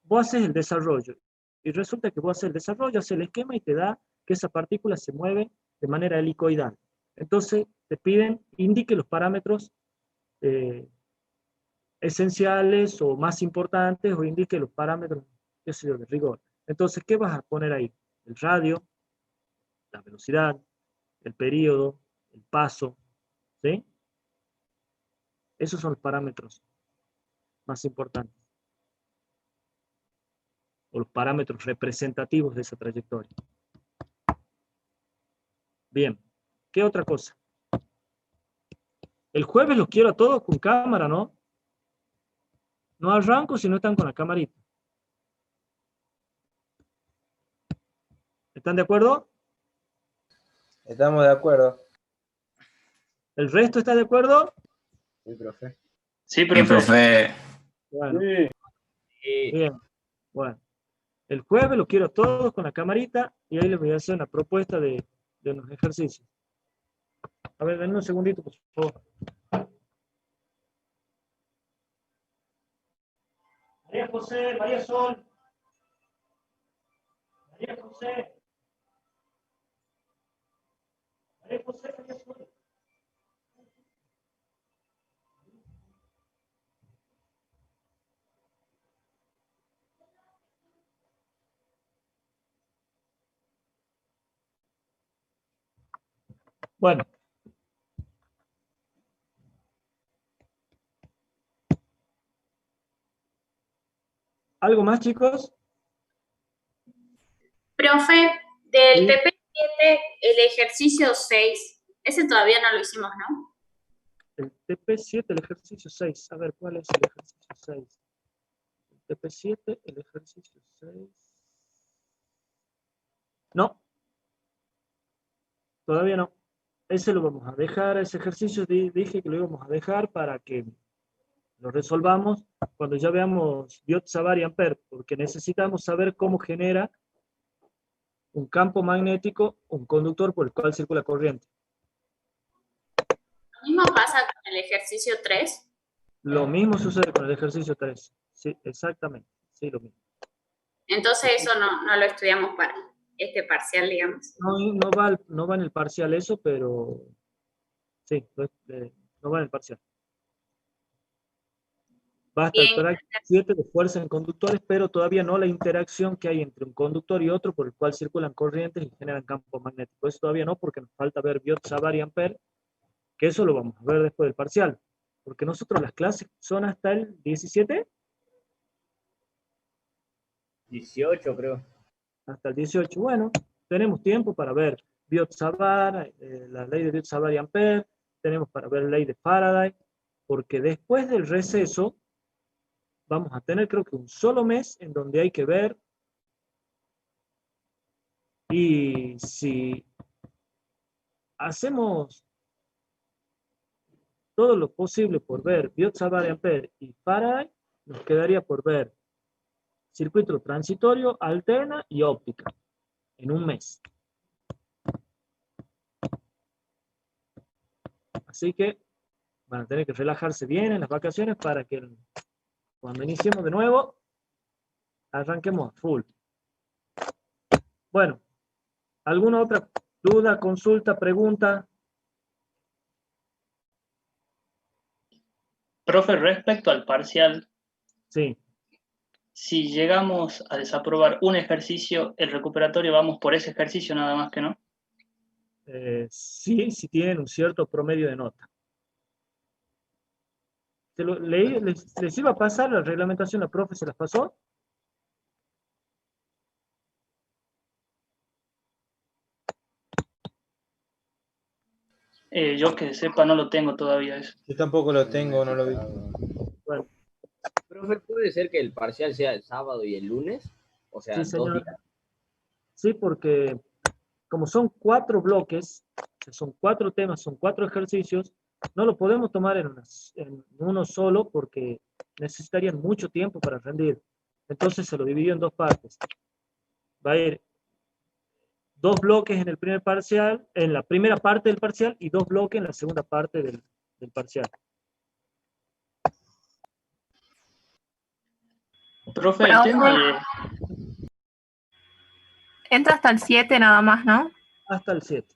vos haces el desarrollo, y resulta que vos haces el desarrollo, haces el esquema y te da que esa partícula se mueve de manera helicoidal. Entonces, te piden, indique los parámetros esenciales o más importantes, o indique los parámetros, qué sé yo, de rigor. Entonces, ¿qué vas a poner ahí? El radio, la velocidad, el periodo, el paso, ¿sí? Esos son los parámetros más importantes, o los parámetros representativos de esa trayectoria. Bien, ¿qué otra cosa? El jueves los quiero a todos con cámara, ¿no? No arranco si no están con la camarita. ¿Están de acuerdo? Estamos de acuerdo. ¿El resto está de acuerdo? Sí, profe. Sí, profe. profe. Bueno, Sí. bien. Bueno, el jueves los quiero a todos con la camarita y ahí les voy a hacer una propuesta de unos ejercicios. A ver, denme un segundito, por favor. María José, María Sol. María José. María José, María Sol. Bueno. ¿Algo más, chicos? Profe, del Sí. TP7, el ejercicio 6, ese todavía no lo hicimos, ¿no? El TP7, el ejercicio 6. A ver, ¿cuál es el ejercicio 6? El TP7, el ejercicio 6. No, todavía no. Ese lo vamos a dejar, ese ejercicio dije que lo íbamos a dejar para que lo resolvamos cuando ya veamos Biot, Savart y Ampère, porque necesitamos saber cómo genera un campo magnético, un conductor por el cual circula corriente. Lo mismo pasa con el ejercicio 3. Lo mismo sucede con el ejercicio 3. Sí, exactamente. Sí, lo mismo. Entonces eso no lo estudiamos para este parcial, digamos. No va en el parcial eso, pero sí, no va en el parcial. Va hasta el práctico 7 de fuerza en conductores, pero todavía no la interacción que hay entre un conductor y otro por el cual circulan corrientes y generan campo magnético. Eso todavía no, porque nos falta ver Biot, Savart y Ampère, que eso lo vamos a ver después del parcial. Porque nosotros las clases son hasta el 17. 18, creo. Hasta el 18. Bueno, tenemos tiempo para ver Biot, Savart, la ley de Biot, Savart y Ampère, tenemos para ver la ley de Faraday, porque después del receso vamos a tener creo que un solo mes en donde hay que ver, y si hacemos todo lo posible por ver Biot, Savart, Ampère y Faraday, nos quedaría por ver circuito transitorio, alterna y óptica en un mes. Así que van a tener que relajarse bien en las vacaciones para que cuando iniciemos de nuevo arranquemos a full. Bueno, ¿alguna otra duda, consulta, pregunta? Profe, respecto al parcial, sí. Si llegamos a desaprobar un ejercicio, el recuperatorio vamos por ese ejercicio nada más que no. Sí, si tienen un cierto promedio de nota. Les iba a pasar la reglamentación, la profe se las pasó. Yo que sepa no lo tengo todavía eso. Yo tampoco lo tengo, no lo vi. Bueno. Profe, ¿puede ser que el parcial sea el sábado y el lunes? O sea, Sí, señor. 2 días. Sí, porque como son 4 bloques, son 4 temas, son 4 ejercicios, no lo podemos tomar en uno solo porque necesitarían mucho tiempo para rendir. Entonces se lo dividió en 2 partes. Va a ir 2 bloques en el primer parcial, en la primera parte del parcial, y 2 bloques en la segunda parte del parcial. Profe, el tema de... Entra hasta el 7 nada más, ¿no? Hasta el 7.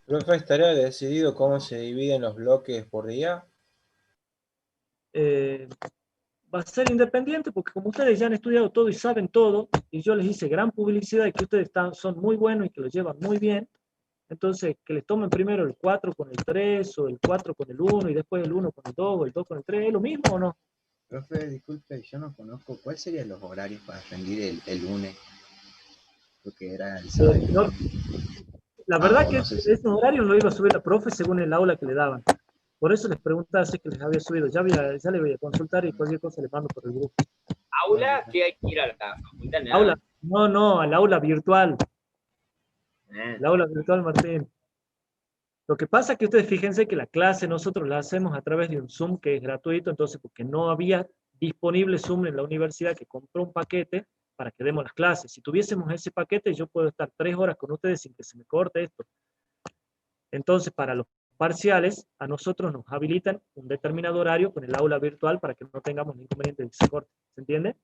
¿Profe, estaría decidido cómo se dividen los bloques por día? Va a ser independiente porque como ustedes ya han estudiado todo y saben todo, y yo les hice gran publicidad y que ustedes son muy buenos y que lo llevan muy bien, entonces que les tomen primero el 4 con el 3, o el 4 con el 1, y después el 1 con el 2, o el 2 con el 3, ¿es lo mismo o no? Profe, disculpe, yo no conozco, ¿cuáles serían los horarios para rendir el lunes? Porque era el sábado. La verdad que no sé esos horarios lo iba a subir la profe según el aula que le daban. Por eso les preguntaba si que les había subido. Ya le voy a consultar y cualquier cosa le mando por el grupo. ¿Aula? ¿Qué hay que ir a la facultad? ¿Aula? No, al aula virtual. El aula virtual, Martín. Lo que pasa es que ustedes fíjense que la clase nosotros la hacemos a través de un Zoom que es gratuito, entonces porque no había disponible Zoom en la universidad que compró un paquete para que demos las clases. Si tuviésemos ese paquete, yo puedo estar 3 horas con ustedes sin que se me corte esto. Entonces, para los parciales, a nosotros nos habilitan un determinado horario con el aula virtual para que no tengamos inconveniente de que se corte. ¿Se entiende?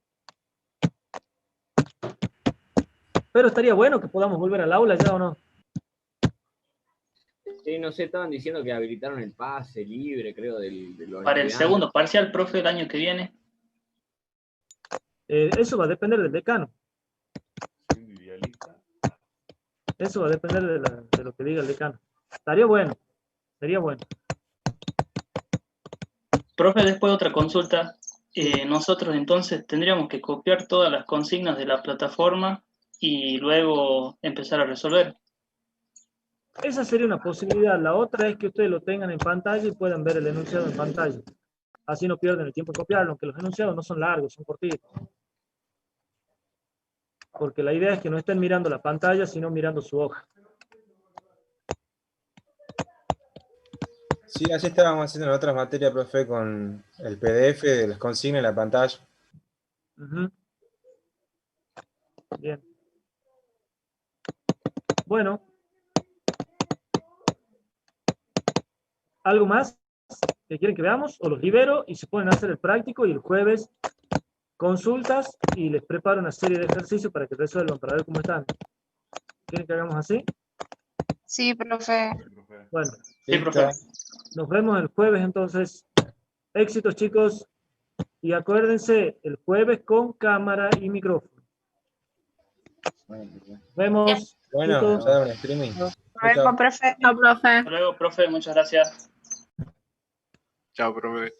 Pero estaría bueno que podamos volver al aula ya, ¿o no? Sí, no sé, estaban diciendo que habilitaron el pase libre, creo, de los Para el estudiantes. segundo parcial, profe, el año que viene. Eso va a depender del decano. Eso va a depender de lo que diga el decano. Estaría bueno, sería bueno. Profe, después otra consulta. Nosotros entonces tendríamos que copiar todas las consignas de la plataforma y luego empezar a resolver. Esa sería una posibilidad. La otra es que ustedes lo tengan en pantalla y puedan ver el enunciado en pantalla. Así no pierden el tiempo de copiarlo, aunque los enunciados no son largos, son cortitos. Porque la idea es que no estén mirando la pantalla, sino mirando su hoja. Sí, así estábamos haciendo en otras materias, profe, con el PDF de las consignas en la pantalla. Ujú. Bien. Bueno. ¿Algo más que quieren que veamos? O los libero y se pueden hacer el práctico y el jueves consultas y les preparo una serie de ejercicios para que resuelvan, para ver cómo están. ¿Quieren que hagamos así? Sí, profe. Bueno. Sí, profe. Nos vemos el jueves entonces. Éxitos, chicos. Y acuérdense, el jueves con cámara y micrófono. Nos vemos. Bueno, chicos. ya da un streaming. Luego, profe. Hasta luego, profe. Muchas gracias. Chao, profe.